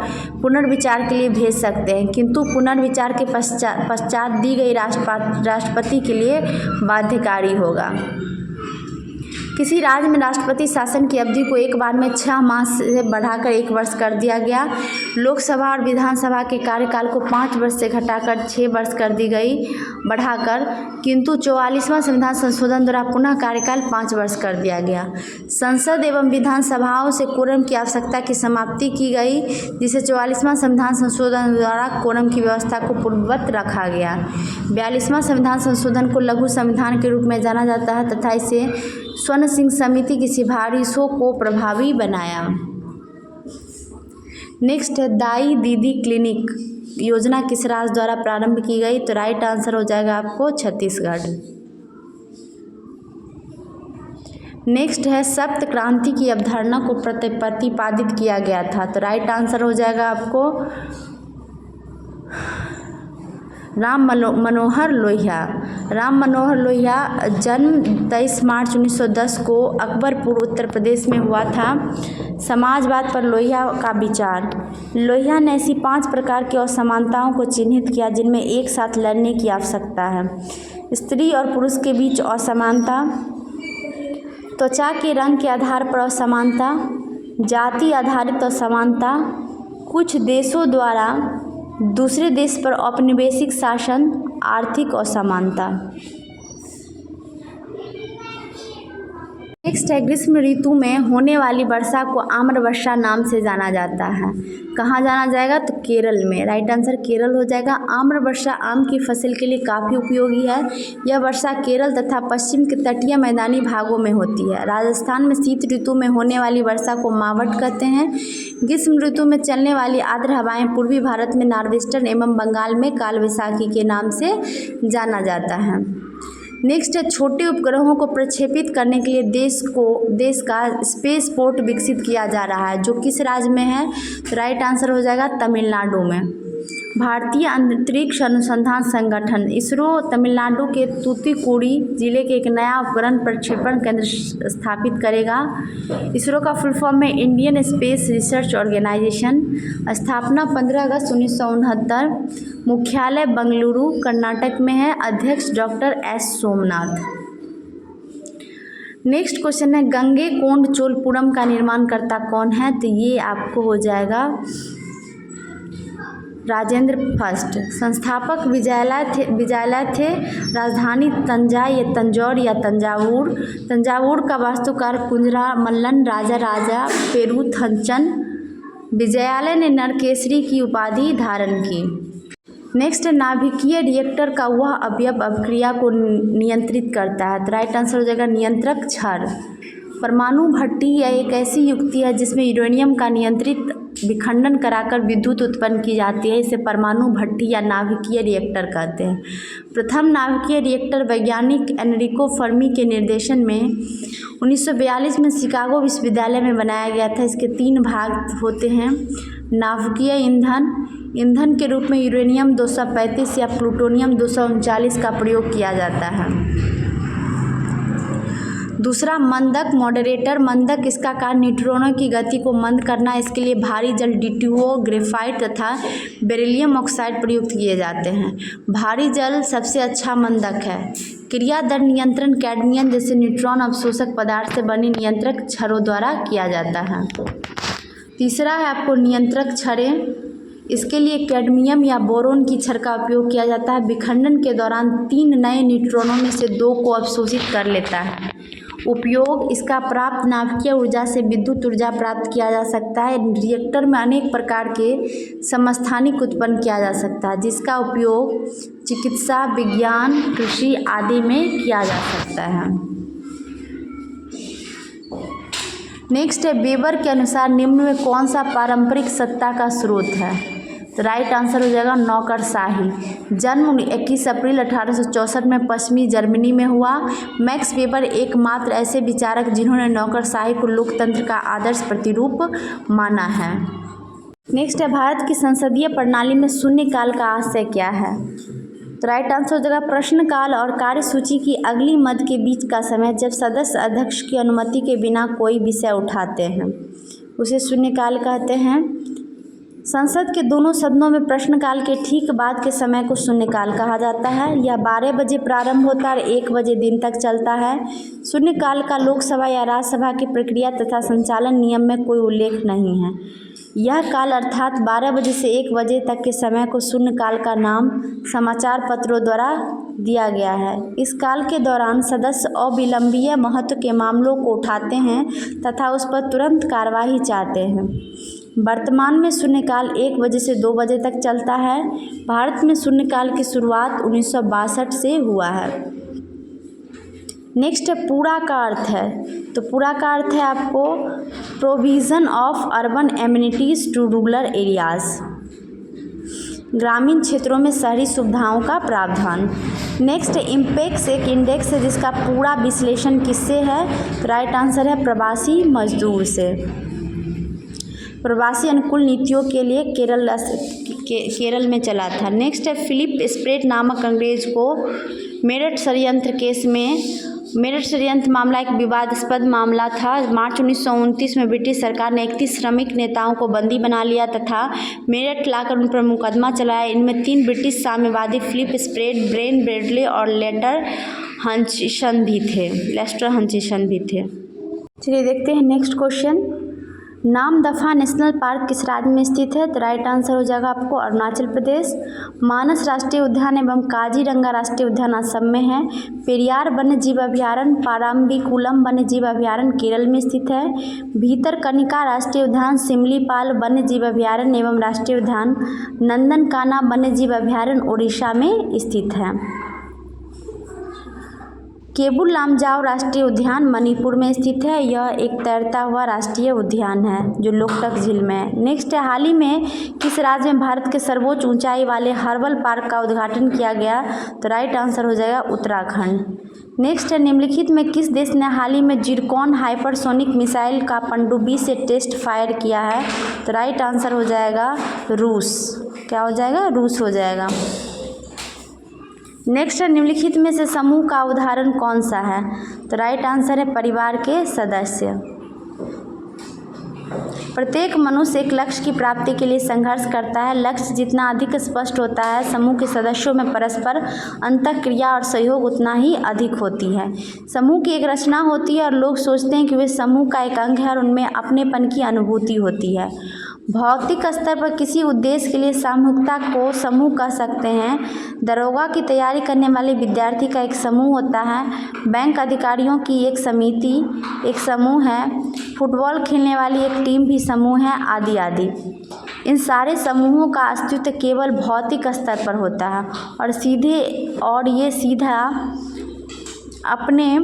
पुनर्विचार के लिए भेज सकते हैं, किंतु पुनर्विचार के पश्चात दी गई राष्ट्रपति के लिए बाध्यकारी होगा। किसी राज्य में राष्ट्रपति शासन की अवधि को एक बार में 6 माह से बढ़ाकर 1 वर्ष कर दिया गया। लोकसभा और विधानसभा के कार्यकाल को 5 वर्ष से घटाकर 6 वर्ष कर दी गई बढ़ाकर, किंतु 44वां संविधान संशोधन द्वारा पुनः कार्यकाल 5 वर्ष कर दिया गया। संसद एवं विधानसभाओं से कोरम की आवश्यकता की समाप्ति की गई, जिसे 44वां संविधान संशोधन द्वारा कोरम की व्यवस्था को पूर्ववत रखा गया। 42वां संविधान संशोधन को लघु संविधान के रूप में जाना जाता है तथा इसे स्वर्ण सिंह समिति की सिफारिशों को प्रभावी बनाया। नेक्स्ट है दाई दीदी क्लिनिक योजना किस राज्य द्वारा प्रारंभ की गई? तो राइट आंसर हो जाएगा आपको छत्तीसगढ़। नेक्स्ट है सप्त क्रांति की अवधारणा को प्रतिपादित किया गया था। तो राइट आंसर हो जाएगा आपको राम मनोहर लोहिया। राम मनोहर लोहिया जन्म 23 मार्च 1910 को अकबरपुर उत्तर प्रदेश में हुआ था। समाजवाद पर लोहिया का विचार। लोहिया ने ऐसी 5 प्रकार की असमानताओं को चिन्हित किया जिनमें एक साथ लड़ने की आवश्यकता है। स्त्री और पुरुष के बीच असमानता, त्वचा के रंग के आधार पर असमानता, जाति आधारित असमानता, कुछ देशों द्वारा दूसरे देश पर औपनिवेशिक शासन, आर्थिक असमानता। नेक्स्ट है ग्रीष्म ऋतु में होने वाली वर्षा को आम्र वर्षा नाम से जाना जाता है। कहाँ जाना जाएगा? तो केरल में। राइट आंसर केरल हो जाएगा। आम्र वर्षा आम की फसल के लिए काफ़ी उपयोगी है। यह वर्षा केरल तथा पश्चिम के तटीय मैदानी भागों में होती है। राजस्थान में शीत ऋतु में होने वाली वर्षा को मावट कहते हैं। ग्रीष्म ऋतु में चलने वाली आर्द्र हवाएं पूर्वी भारत में नॉर्वेस्टर एवं बंगाल में कालवैसाखी के नाम से जाना जाता है। नेक्स्ट है छोटे उपग्रहों को प्रक्षेपित करने के लिए देश का स्पेस पोर्ट विकसित किया जा रहा है, जो किस राज्य में है? तो राइट आंसर हो जाएगा तमिलनाडु में। भारतीय अंतरिक्ष अनुसंधान संगठन इसरो तमिलनाडु के तूतीकुड़ी जिले के एक नया उपग्रह प्रक्षेपण केंद्र स्थापित करेगा। इसरो का फुल फॉर्म है इंडियन स्पेस रिसर्च ऑर्गेनाइजेशन। स्थापना 15 अगस्त 1969। मुख्यालय बेंगलुरु कर्नाटक में है। अध्यक्ष doctor S Somnath. Next question है गंगैकोंड चोलपुरम का निर्माणकर्ता कौन है? तो ये आपको हो जाएगा राजेंद्र फर्स्ट। संस्थापक विजयालय थे। राजधानी तंजाई या तंजौर या तंजावुर। तंजावुर का वास्तुकार कुंजरा मल्लन राजा पेरुथंचन। विजयालय ने नरकेसरी की उपाधि धारण की। नेक्स्ट है नाभिकीय रिएक्टर का वह अवयव अभिक्रिया को नियंत्रित करता है। तो राइट आंसर हो जाएगा नियंत्रक क्षार। परमाणु भट्टी यह एक ऐसी युक्ति है जिसमें यूरेनियम का नियंत्रित विखंडन कराकर विद्युत उत्पन्न की जाती है। इसे परमाणु भट्टी या नाभिकीय रिएक्टर कहते हैं। प्रथम नाभिकीय रिएक्टर वैज्ञानिक एनरिको फर्मी के निर्देशन में 1942 में शिकागो विश्वविद्यालय में बनाया गया था। इसके 3 भाग होते हैं। नाभिकीय ईंधन के रूप में यूरेनियम 235 या प्लूटोनियम 239 का प्रयोग किया जाता है। दूसरा मंदक मॉडरेटर। मंदक इसका कार्य न्यूट्रॉनों की गति को मंद करना। इसके लिए भारी जल डिट्यूओ ग्रेफाइट तथा बेरिलियम ऑक्साइड प्रयुक्त किए जाते हैं। भारी जल सबसे अच्छा मंदक है। क्रिया दर नियंत्रण कैडमियम जैसे न्यूट्रॉन अवशोषक पदार्थ से बनी नियंत्रक छड़ों द्वारा किया जाता है। तीसरा है आपको नियंत्रक छड़ें। इसके लिए कैडमियम या बोरोन की छड़ का उपयोग किया जाता है। विखंडन के दौरान 3 नए न्यूट्रॉनों में से 2 को अवशोषित कर लेता है। उपयोग इसका प्राप्त नाभिकीय ऊर्जा से विद्युत ऊर्जा प्राप्त किया जा सकता है। रिएक्टर में अनेक प्रकार के समस्थानिक उत्पन्न किया जा सकता है, जिसका उपयोग चिकित्सा, विज्ञान, कृषि आदि में किया जा सकता है। नेक्स्ट है वेबर के अनुसार निम्न में कौन सा पारंपरिक सत्ता का स्रोत है? तो राइट आंसर हो जाएगा नौकरशाही। जन्म 21 अप्रैल 1864 में पश्चिमी जर्मनी में हुआ। मैक्स वेबर एकमात्र ऐसे विचारक जिन्होंने नौकरशाही को लोकतंत्र का आदर्श प्रतिरूप माना है। नेक्स्ट है भारत की संसदीय प्रणाली में शून्यकाल का आशय क्या है? तो राइट आंसर हो जाएगा प्रश्नकाल और कार्यसूची की अगली मद के बीच का समय जब सदस्य अध्यक्ष की अनुमति के बिना कोई विषय उठाते हैं, उसे शून्यकाल कहते हैं। संसद के दोनों सदनों में प्रश्नकाल के ठीक बाद के समय को शून्यकाल कहा जाता है। यह 12 बजे प्रारंभ होता है और 1 बजे दिन तक चलता है। शून्यकाल का लोकसभा या राज्यसभा की प्रक्रिया तथा संचालन नियम में कोई उल्लेख नहीं है। यह काल अर्थात 12 बजे से 1 बजे तक के समय को शून्यकाल का नाम समाचार पत्रों द्वारा दिया गया है। इस काल के दौरान सदस्य अविलंबीय महत्व के मामलों को उठाते हैं तथा उस पर तुरंत कार्यवाही चाहते हैं। वर्तमान में शून्यकाल 1 बजे से 2 बजे तक चलता है। भारत में शून्यकाल की शुरुआत 1962 से हुआ है। नेक्स्ट है पूरा का अर्थ है, तो पूरा का अर्थ है आपको provision of urban amenities to rural areas, ग्रामीण क्षेत्रों में शहरी सुविधाओं का प्रावधान। नेक्स्ट इम्पेक्स एक इंडेक्स है जिसका पूरा विश्लेषण किससे है, तो राइट आंसर है प्रवासी मजदूर से। प्रवासी अनुकूल नीतियों के लिए केरल में चला था। नेक्स्ट है फिलिप स्प्रेट नामक अंग्रेज को मेरठ षड्यंत्र केस में, मेरठ षड्यंत्र मामला एक विवादास्पद मामला था। मार्च 1929 में ब्रिटिश सरकार ने 31 श्रमिक नेताओं को बंदी बना लिया तथा मेरठ लाकर उन पर मुकदमा चलाया। इनमें 3 ब्रिटिश साम्यवादी फिलिप स्प्रेट, ब्रेन ब्रेडले और लेस्टर हचिंसन भी थे। चलिए देखते हैं next question. Namdapha national park किस राज्य में स्थित है, तो राइट आंसर हो जाएगा आपको अरुणाचल प्रदेश। मानस राष्ट्रीय उद्यान एवं काजीरंगा राष्ट्रीय उद्यान असम में है। पेरियार वन्य जीव अभयारण्य पाराम्बिकुलम वन्य जीव अभयारण्य केरल में स्थित है। भीतरकनिका राष्ट्रीय उद्यान, सिमलीपाल वन्य जीव अभयारण्य एवं राष्ट्रीय उद्यान, नंदनकाना वन्य जीव अभयारण्य ओडिशा में स्थित है। केबुल लामजाओ राष्ट्रीय उद्यान मणिपुर में स्थित है। यह एक तैरता हुआ राष्ट्रीय उद्यान है जो लोकटक झील में है। नेक्स्ट है हाल ही में किस राज्य में भारत के सर्वोच्च ऊंचाई वाले हर्बल पार्क का उद्घाटन किया गया, तो राइट आंसर हो जाएगा उत्तराखंड। नेक्स्ट है निम्नलिखित में किस देश ने हाल ही में जिरकॉन हाइपरसोनिक मिसाइल का पनडुब्बी से टेस्ट फायर किया है, तो राइट आंसर हो जाएगा रूस। क्या हो जाएगा, रूस हो जाएगा। नेक्स्ट है निम्नलिखित में से समूह का उदाहरण कौन सा है, तो राइट आंसर है परिवार के सदस्य। प्रत्येक मनुष्य एक लक्ष्य की प्राप्ति के लिए संघर्ष करता है। लक्ष्य जितना अधिक स्पष्ट होता है, समूह के सदस्यों में परस्पर अंतःक्रिया और सहयोग उतना ही अधिक होती है। समूह की एक रचना होती है और लोग सोचते हैं कि वे समूह का एक अंग है और उनमें अपनेपन की अनुभूति होती है। भौतिक स्तर पर किसी उद्देश्य के लिए सामूहिकता को समूह कह सकते हैं। दरोगा की तैयारी करने वाले विद्यार्थी का एक समूह होता है। बैंक अधिकारियों की एक समिति एक समूह है। फुटबॉल खेलने वाली एक टीम भी समूह है, आदि आदि। इन सारे समूहों का अस्तित्व केवल भौतिक स्तर पर होता है और ये सीधा अपने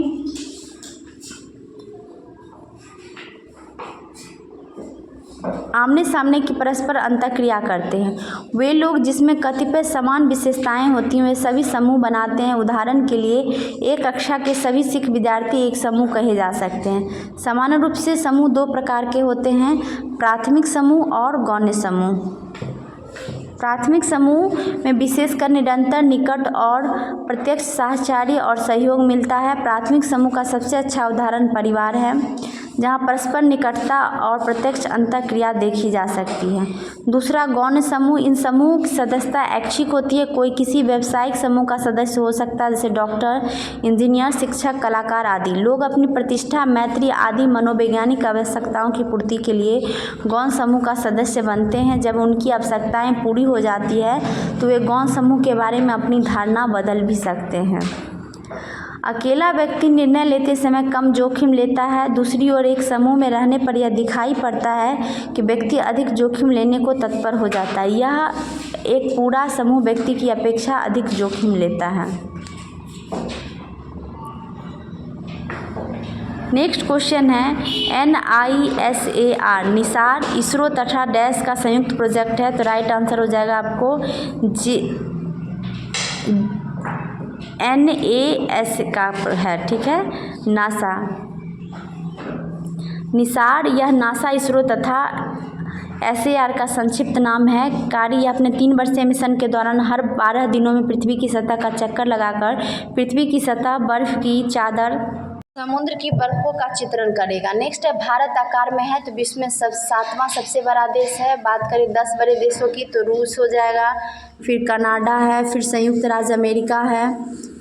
आमने सामने की परस्पर अंतःक्रिया करते हैं। वे लोग जिसमें कतिपय समान विशेषताएं होती हैं वे सभी समूह बनाते हैं। उदाहरण के लिए एक कक्षा के सभी सिख विद्यार्थी एक समूह कहे जा सकते हैं। सामान्य रूप से समूह 2 प्रकार के होते हैं, प्राथमिक समूह और गौण समूह। प्राथमिक समूह में विशेषकर निरंतर, निकट और प्रत्यक्ष साहचर्य और सहयोग मिलता है। प्राथमिक समूह का सबसे अच्छा उदाहरण परिवार है, जहाँ परस्पर निकटता और प्रत्यक्ष अंतःक्रिया देखी जा सकती है। दूसरा गौण समूह, इन समूह की सदस्यता ऐच्छिक होती है। कोई किसी व्यावसायिक समूह का सदस्य हो सकता है, जैसे डॉक्टर, इंजीनियर, शिक्षक, कलाकार आदि। लोग अपनी प्रतिष्ठा, मैत्री आदि मनोवैज्ञानिक आवश्यकताओं की पूर्ति के लिए गौण समूह का सदस्य बनते हैं। जब उनकी आवश्यकताएं पूरी हो जाती है तो वे गौण समूह के बारे में अपनी धारणा बदल भी सकते हैं। अकेला व्यक्ति निर्णय लेते समय कम जोखिम लेता है। दूसरी ओर एक समूह में रहने पर यह दिखाई पड़ता है कि व्यक्ति अधिक जोखिम लेने को तत्पर हो जाता है। यह एक पूरा समूह व्यक्ति की अपेक्षा अधिक जोखिम लेता है। नेक्स्ट क्वेश्चन है NISAR निसार इसरो तथा डैश का संयुक्त प्रोजेक्ट है, तो राइट आंसर हो जाएगा आपको NAS का है, ठीक है, नासा। निसार यह नासा, इसरो तथा SAR का संक्षिप्त नाम है। कार्य अपने 3 वर्षीय मिशन के दौरान हर 12 दिनों में पृथ्वी की सतह का चक्कर लगाकर पृथ्वी की सतह, बर्फ की चादर समुद्र की बर्फों का चित्रण करेगा। नेक्स्ट है भारत आकार में है तो विश्व में सातवां सबसे बड़ा देश है। बात करें 10 बड़े देशों की तो रूस हो जाएगा, फिर कनाडा है, फिर संयुक्त राज्य अमेरिका है,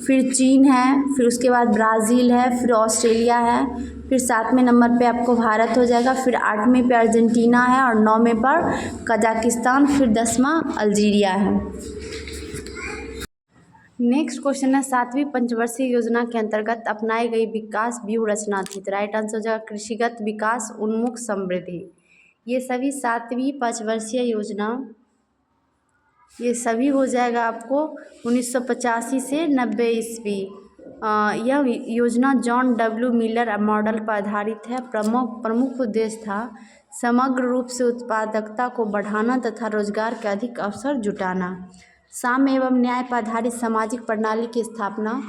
फिर चीन है, फिर उसके बाद ब्राज़ील है, फिर ऑस्ट्रेलिया है, फिर 7वें नंबर पे आपको भारत हो जाएगा, फिर 8वें पे अर्जेंटीना है और 9वें पर कजाकिस्तान, फिर 10वां अल्जीरिया है। नेक्स्ट क्वेश्चन है 7वीं पंचवर्षीय योजना के अंतर्गत अपनाई गई विकास व्यूह रचना थी। तो राइट आंसर हो जाएगा कृषिगत विकास उन्मुख समृद्धि। ये सभी 7वीं पंचवर्षीय योजना ये सभी हो जाएगा आपको 1985 से 90 ईस्वी। यह योजना जॉन डब्ल्यू मिलर मॉडल पर आधारित है। प्रमुख उद्देश्य था समग्र रूप से उत्पादकता को बढ़ाना तथा रोजगार के अधिक अवसर जुटाना, साम्य एवं न्याय पर आधारित सामाजिक प्रणाली की स्थापना,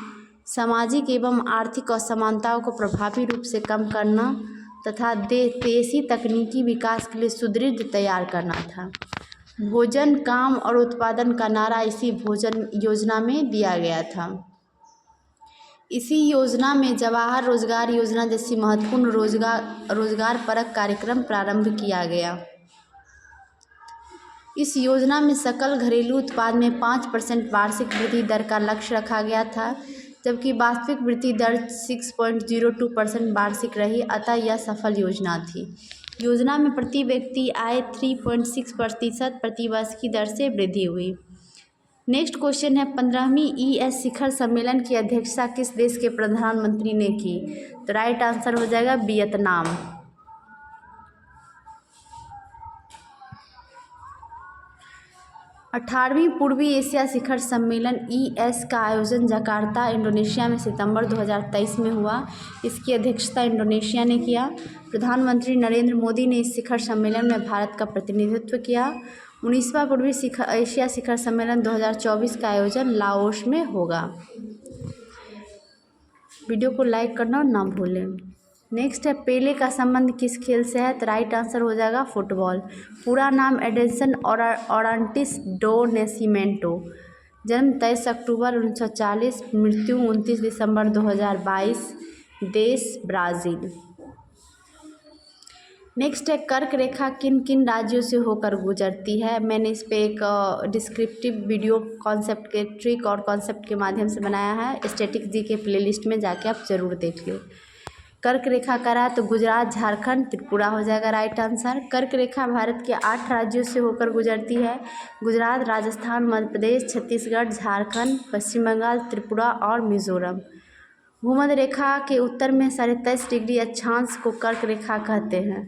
सामाजिक एवं आर्थिक असमानताओं को प्रभावी रूप से कम करना तथा देशी तकनीकी विकास के लिए सुदृढ़ तैयार करना था। भोजन, काम और उत्पादन का नारा इसी भोजन योजना में दिया गया था। इसी योजना में जवाहर रोजगार योजना जैसी महत्वपूर्ण रोजगार परक कार्यक्रम प्रारंभ किया गया। इस योजना में सकल घरेलू उत्पाद में 5% वार्षिक वृद्धि दर का लक्ष्य रखा गया था, जबकि वास्तविक वृद्धि दर 6.02% वार्षिक रही, अतः यह सफल योजना थी। योजना में प्रति व्यक्ति आय 3.6% प्रति वर्ष की दर से वृद्धि हुई। नेक्स्ट क्वेश्चन है 15वीं ES शिखर सम्मेलन की अध्यक्षता किस देश के प्रधानमंत्री ने की? तो राइट आंसर हो जाएगा वियतनाम। 18वीं पूर्वी एशिया शिखर सम्मेलन ES का आयोजन जकार्ता, इंडोनेशिया में सितंबर 2023 में हुआ। इसकी अध्यक्षता इंडोनेशिया ने किया। प्रधानमंत्री नरेंद्र मोदी ने इस शिखर सम्मेलन में भारत का प्रतिनिधित्व किया। 19वां पूर्वी एशिया शिखर सम्मेलन 2024 का आयोजन लाओस में होगा। वीडियो को लाइक करना ना भूलें। नेक्स्ट है पेले का संबंध किस खेल से है? तो राइट आंसर हो जाएगा फुटबॉल। पूरा नाम एडेल्सन ओरांटिस डो नेसिमेंटो। जन्म 23 अक्टूबर 1940, मृत्यु 29 दिसंबर 2022, देश ब्राज़ील। नेक्स्ट है कर्क रेखा किन किन राज्यों से होकर गुजरती है? मैंने इस पर एक डिस्क्रिप्टिव वीडियो कॉन्सेप्ट के ट्रिक और कॉन्सेप्ट के माध्यम से बनाया है। स्टैटिक जी के प्लेलिस्ट में जाके आप ज़रूर देख लो। कर्क रेखा का रहा तो गुजरात, झारखंड, त्रिपुरा हो जाएगा राइट आंसर। कर्क रेखा भारत के 8 राज्यों से होकर गुजरती है। गुजरात, राजस्थान, मध्य प्रदेश, छत्तीसगढ़, झारखंड, पश्चिम बंगाल, त्रिपुरा और मिजोरम। भूमध्य रेखा के उत्तर में 23.5 डिग्री अक्षांश को कर्क रेखा कहते हैं।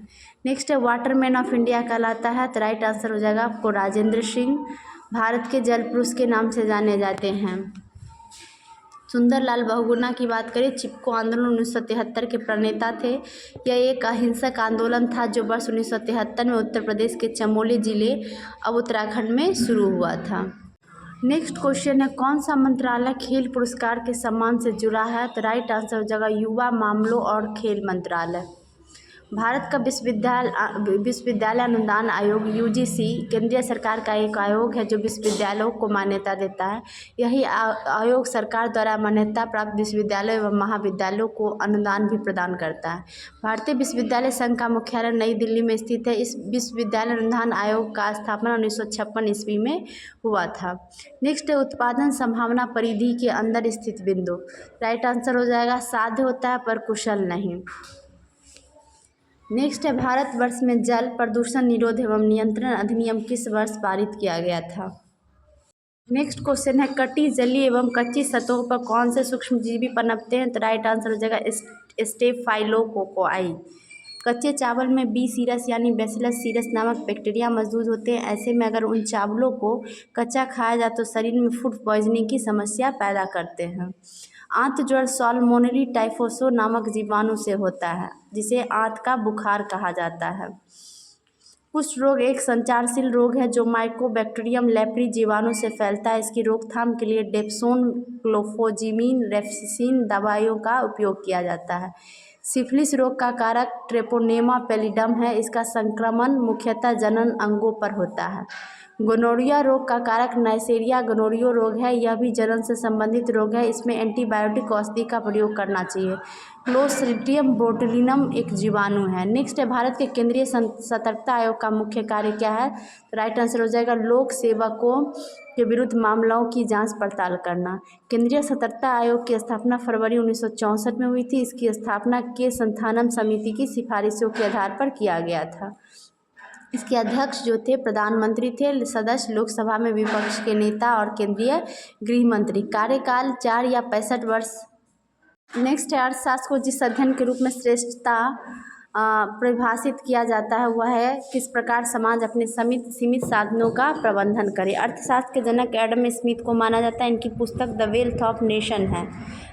नेक्स्ट है वाटरमैन ऑफ इंडिया कहलाता है तो राइट आंसर हो जाएगा आपको राजेंद्र सिंह। भारत के जल पुरुष के नाम से जाने जाते हैं। सुंदरलाल बहुगुणा की बात करें, चिपको आंदोलन 1973 के प्रणेता थे। यह एक अहिंसक आंदोलन था जो वर्ष 1973 में उत्तर प्रदेश के चमोली जिले अब उत्तराखंड में शुरू हुआ था। नेक्स्ट क्वेश्चन है कौन सा मंत्रालय खेल पुरस्कार के सम्मान से जुड़ा है? तो राइट आंसर हो जाएगा युवा मामलों और खेल मंत्रालय। भारत का विश्वविद्यालय अनुदान आयोग UGC केंद्रीय सरकार का एक आयोग है जो विश्वविद्यालयों को मान्यता देता है। यही आयोग सरकार द्वारा मान्यता प्राप्त विश्वविद्यालयों एवं महाविद्यालयों को अनुदान भी प्रदान करता है। भारतीय विश्वविद्यालय संघ का मुख्यालय नई दिल्ली में स्थित है। इस विश्वविद्यालय अनुदान आयोग का स्थापना 1956 ईस्वी में हुआ था। नेक्स्ट है उत्पादन संभावना परिधि के अंदर स्थित बिंदु। राइट आंसर हो जाएगा साध्य होता है पर कुशल नहीं। नेक्स्ट है भारतवर्ष में जल प्रदूषण निरोध एवं नियंत्रण अधिनियम किस वर्ष पारित किया गया था? नेक्स्ट क्वेश्चन है कटी, जलीय एवं कच्ची सतहों पर कौन से सूक्ष्मजीवी पनपते हैं? तो राइट आंसर हो जाएगा स्टेफाइलोकोकाई। कच्चे चावल में बी सीरस यानी बैसिलस सीरस नामक बैक्टीरिया मौजूद होते हैं। ऐसे में अगर उन चावलों को कच्चा खाया जाए तो शरीर में फूड पॉइजनिंग की समस्या पैदा करते हैं। आंत ज्वर साल्मोनेला टाइफोसो नामक जीवाणु से होता है जिसे आंत का बुखार कहा जाता है। कुष्ठ रोग एक संचारशील रोग है जो माइकोबैक्टीरियम लेप्री जीवाणु से फैलता है। इसकी रोकथाम के लिए डेप्सोन, क्लोफोजिमीन, रेफ्सिन दवाइयों का उपयोग किया जाता है। सिफिलिस रोग का कारक ट्रेपोनेमा पैलिडम है। इसका संक्रमण मुख्यतः जनन अंगों पर होता है। गोनोरिया रोग का कारक नाइसेरिया गोनोरियो रोग है। यह भी जलन से संबंधित रोग है। इसमें एंटीबायोटिक औषधि का प्रयोग करना चाहिए। क्लोस्ट्रीडियम बोटुलिनम एक जीवाणु है। नेक्स्ट है, भारत के केंद्रीय सतर्कता आयोग का मुख्य कार्य क्या है? तो राइट आंसर हो जाएगा लोक सेवकों के विरुद्ध मामलों की जांच पड़ताल करना। केंद्रीय सतर्कता आयोग की स्थापना फरवरी 1964 में हुई थी। इसकी स्थापना के संथानम समिति की सिफारिशों के आधार पर किया गया था। इसके अध्यक्ष जो थे प्रधानमंत्री थे, सदस्य लोकसभा में विपक्ष के नेता और केंद्रीय गृह मंत्री। कार्यकाल 4 या 65 वर्ष। नेक्स्ट है, अर्थशास्त्र को जिस अध्ययन के रूप में श्रेष्ठता परिभाषित किया जाता है वह है किस प्रकार समाज अपने सीमित साधनों का प्रबंधन करे। अर्थशास्त्र के जनक एडम स्मिथ को माना जाता है। इनकी पुस्तक द वेल्थ ऑफ नेशन है।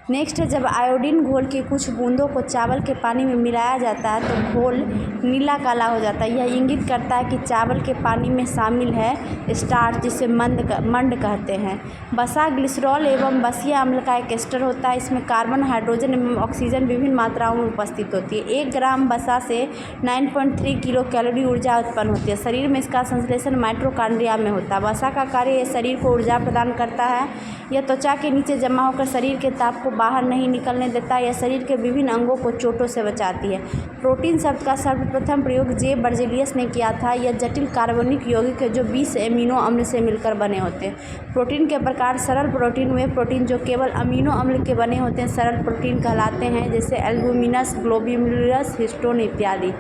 नेक्स्ट है, जब आयोडीन घोल की कुछ बूंदों को चावल के पानी में मिलाया जाता है तो घोल नीला काला हो जाता है। यह इंगित करता है कि चावल के पानी में शामिल है स्टार्च, जिसे मंड कहते हैं। वसा ग्लिसरॉल एवं वसीय अम्ल का एक एस्टर होता है। इसमें कार्बन, हाइड्रोजन एवं ऑक्सीजन विभिन्न मात्राओं में उपस्थित होती है। 1 ग्राम वसा से 9.3 किलो कैलोरी ऊर्जा उत्पन्न होती है। शरीर में इसका संश्लेषण माइटोकॉन्ड्रिया में होता है। वसा का कार्य यह शरीर को ऊर्जा प्रदान करता है। यह त्वचा के नीचे जमा होकर शरीर के ताप को बाहर नहीं निकलने देता। यह शरीर के विभिन्न अंगों को चोटों से बचाती है। प्रोटीन शब्द का सर्वप्रथम प्रयोग जे बर्जेलियस ने किया था। यह जटिल कार्बनिक यौगिक है जो 20 एमिनो अम्ल से मिलकर बने होते हैं। प्रोटीन के प्रकार सरल प्रोटीन वे प्रोटीन जो केवल अमीनो अम्ल के बने होते हैं सरल प्रोटीन कहलाते हैं, जैसे एल्बुमिनस, ग्लोब्यूलस, हिस्टोन इत्यादि।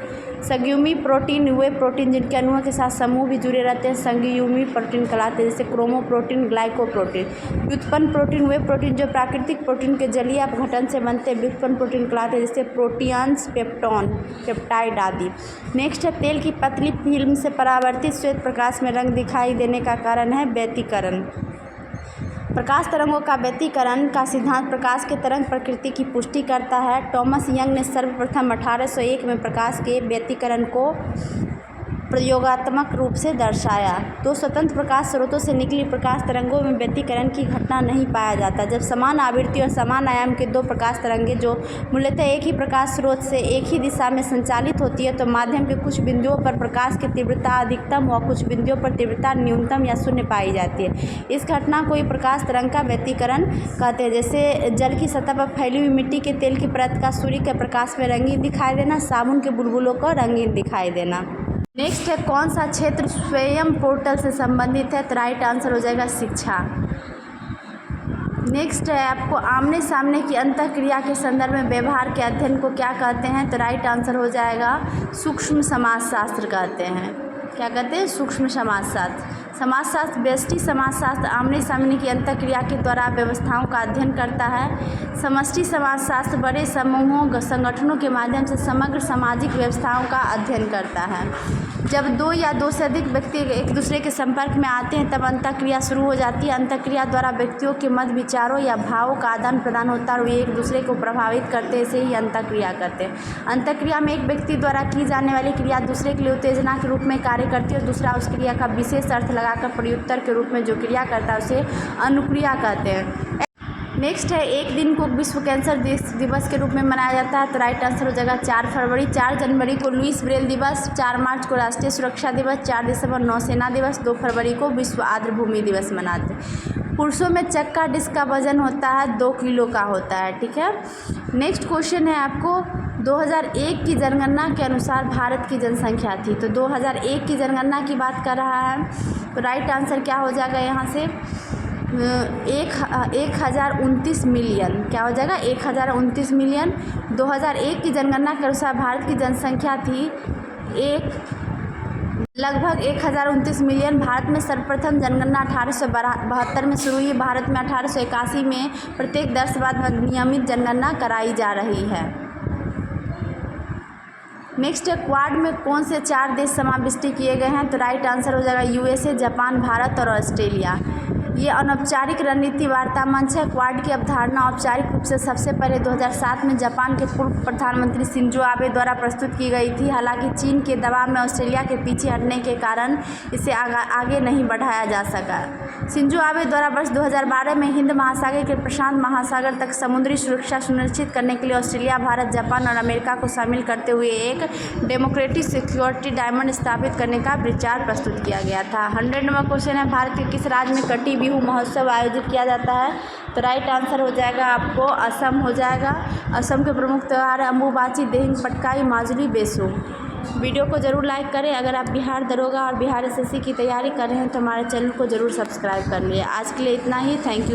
संयुग्मी प्रोटीन वे प्रोटीन जिनके अणुओं के साथ समूह भी जुड़े रहते हैं संयुग्मी प्रोटीन कहलाते हैं, जैसे क्रोमोप्रोटीन, ग्लाइकोप्रोटीन। व्युत्पन्न प्रोटीन वे प्रोटीन जो प्राकृतिक प्रोटीन के जलीय अपघटन से बनते हैं व्युत्पन्न प्रोटीन कहलाते हैं, जैसे प्रोटीन्स, पेप्टोन, पेप्टाइड आदि। नेक्स्ट है, तेल की पतली फिल्म से परावर्तित श्वेत प्रकाश में रंग दिखाई देने का कारण है व्यतिकरण। प्रकाश तरंगों का व्यतिकरण का सिद्धांत प्रकाश के तरंग प्रकृति की पुष्टि करता है। टॉमस यंग ने सर्वप्रथम 1801 में प्रकाश के व्यतिकरण को प्रयोगात्मक रूप से दर्शाया। तो स्वतंत्र प्रकाश स्रोतों से निकली प्रकाश तरंगों में व्यतिकरण की घटना नहीं पाया जाता। जब समान आवृत्ति और समान आयाम के 2 प्रकाश तरंगें जो मूलतः एक ही प्रकाश स्रोत से एक ही दिशा में संचालित होती है तो माध्यम के कुछ बिंदुओं पर प्रकाश की तीव्रता अधिकतम व कुछ बिंदुओं पर तीव्रता न्यूनतम या शून्य पाई जाती है। इस घटना को ही प्रकाश तरंग का व्यतिकरण कहते हैं। जैसे जल की सतह पर फैली हुई मिट्टी के तेल की परत का सूर्य के प्रकाश में रंगीन दिखाई देना, साबुन के बुलबुलों को रंगीन दिखाई देना। नेक्स्ट है, कौन सा क्षेत्र स्वयं पोर्टल से संबंधित है? तो राइट आंसर हो जाएगा शिक्षा। नेक्स्ट है, आपको आमने सामने की अंतःक्रिया के संदर्भ में व्यवहार के अध्ययन को क्या कहते हैं? तो राइट आंसर हो जाएगा सूक्ष्म समाजशास्त्र कहते हैं। क्या कहते हैं? सूक्ष्म समाजशास्त्र। समाजशास्त्र व्यष्टि समाजशास्त्र आमने सामने की अंतःक्रिया के द्वारा व्यवस्थाओं का अध्ययन करता है। समष्टि समाजशास्त्र बड़े समूहों संगठनों के माध्यम से समग्र सामाजिक व्यवस्थाओं का अध्ययन करता है। जब 2 या 2 से अधिक व्यक्ति एक दूसरे के संपर्क में आते हैं तब अंतःक्रिया शुरू हो जाती है। अंतःक्रिया द्वारा व्यक्तियों के मत, विचारों या भावों का आदान प्रदान होता है और वे एक दूसरे को प्रभावित करते हैं, इसे ही अंतःक्रिया करते हैं। अंतःक्रिया में एक व्यक्ति द्वारा की जाने वाली क्रिया दूसरे के लिए उत्तेजना के रूप में कार्य करती है और दूसरा उस क्रिया का विशेष अर्थ लगाकर प्रत्युत्तर के रूप में जो क्रिया करता है उसे अनुक्रिया कहते हैं। नेक्स्ट है, एक दिन को विश्व कैंसर दिवस के रूप में मनाया जाता है। तो राइट आंसर हो जाएगा 4 फरवरी। 4 जनवरी को लुईस ब्रेल दिवस, 4 मार्च को राष्ट्रीय सुरक्षा दिवस, 4 दिसंबर नौसेना दिवस, 2 फरवरी को विश्व आर्द्रभूमि दिवस मनाते हैं। पुरुषों में चक्का डिस्क का वजन होता है 2 किलो का होता है। ठीक है। नेक्स्ट क्वेश्चन है आपको, 2001 की जनगणना के अनुसार भारत की जनसंख्या थी। तो 2001 की जनगणना की बात कर रहा है। तो राइट आंसर क्या हो जाएगा यहाँ से 1029 मिलियन। क्या हो जाएगा 1029 मिलियन। 2001 की जनगणना के अनुसार भारत की जनसंख्या थी लगभग 1029 मिलियन। भारत में सर्वप्रथम जनगणना 1872 में शुरू हुई। भारत में 1881 में प्रत्येक 10 बाद नियमित जनगणना कराई जा रही है। नेक्स्ट है, क्वाड में कौन से 4 देश समाविष्ट किए गए हैं? तो राइट आंसर हो जाएगा USA, जापान, भारत और ऑस्ट्रेलिया। ये अनौपचारिक रणनीति वार्ता मंच है। क्वाड की अवधारणा औपचारिक रूप से सबसे पहले 2007 में जापान के पूर्व प्रधानमंत्री शिंजो आबे द्वारा प्रस्तुत की गई थी। हालांकि चीन के दबाव में ऑस्ट्रेलिया के पीछे हटने के कारण इसे आगे नहीं बढ़ाया जा सका। शिंजो आबे द्वारा वर्ष 2012 में हिंद महासागर के प्रशांत महासागर तक समुद्री सुरक्षा सुनिश्चित करने के लिए ऑस्ट्रेलिया, भारत, जापान और अमेरिका को शामिल करते हुए एक डेमोक्रेटिक सिक्योरिटी डायमंड स्थापित करने का विचार प्रस्तुत किया गया था। 100 नंबर क्वेश्चन है, भारत के किस राज्य में कटी बिहू महोत्सव आयोजित किया जाता है? तो राइट आंसर हो जाएगा आपको असम हो जाएगा। असम के प्रमुख त्यौहार है अम्बुबाची, दिहिंग पटकाई, माजुली, बेसु। वीडियो को ज़रूर लाइक करें। अगर आप बिहार दरोगा और बिहार एसएससी की तैयारी कर रहे हैं तो हमारे चैनल को ज़रूर सब्सक्राइब कर लिए। आज के लिए इतना ही। Thank you.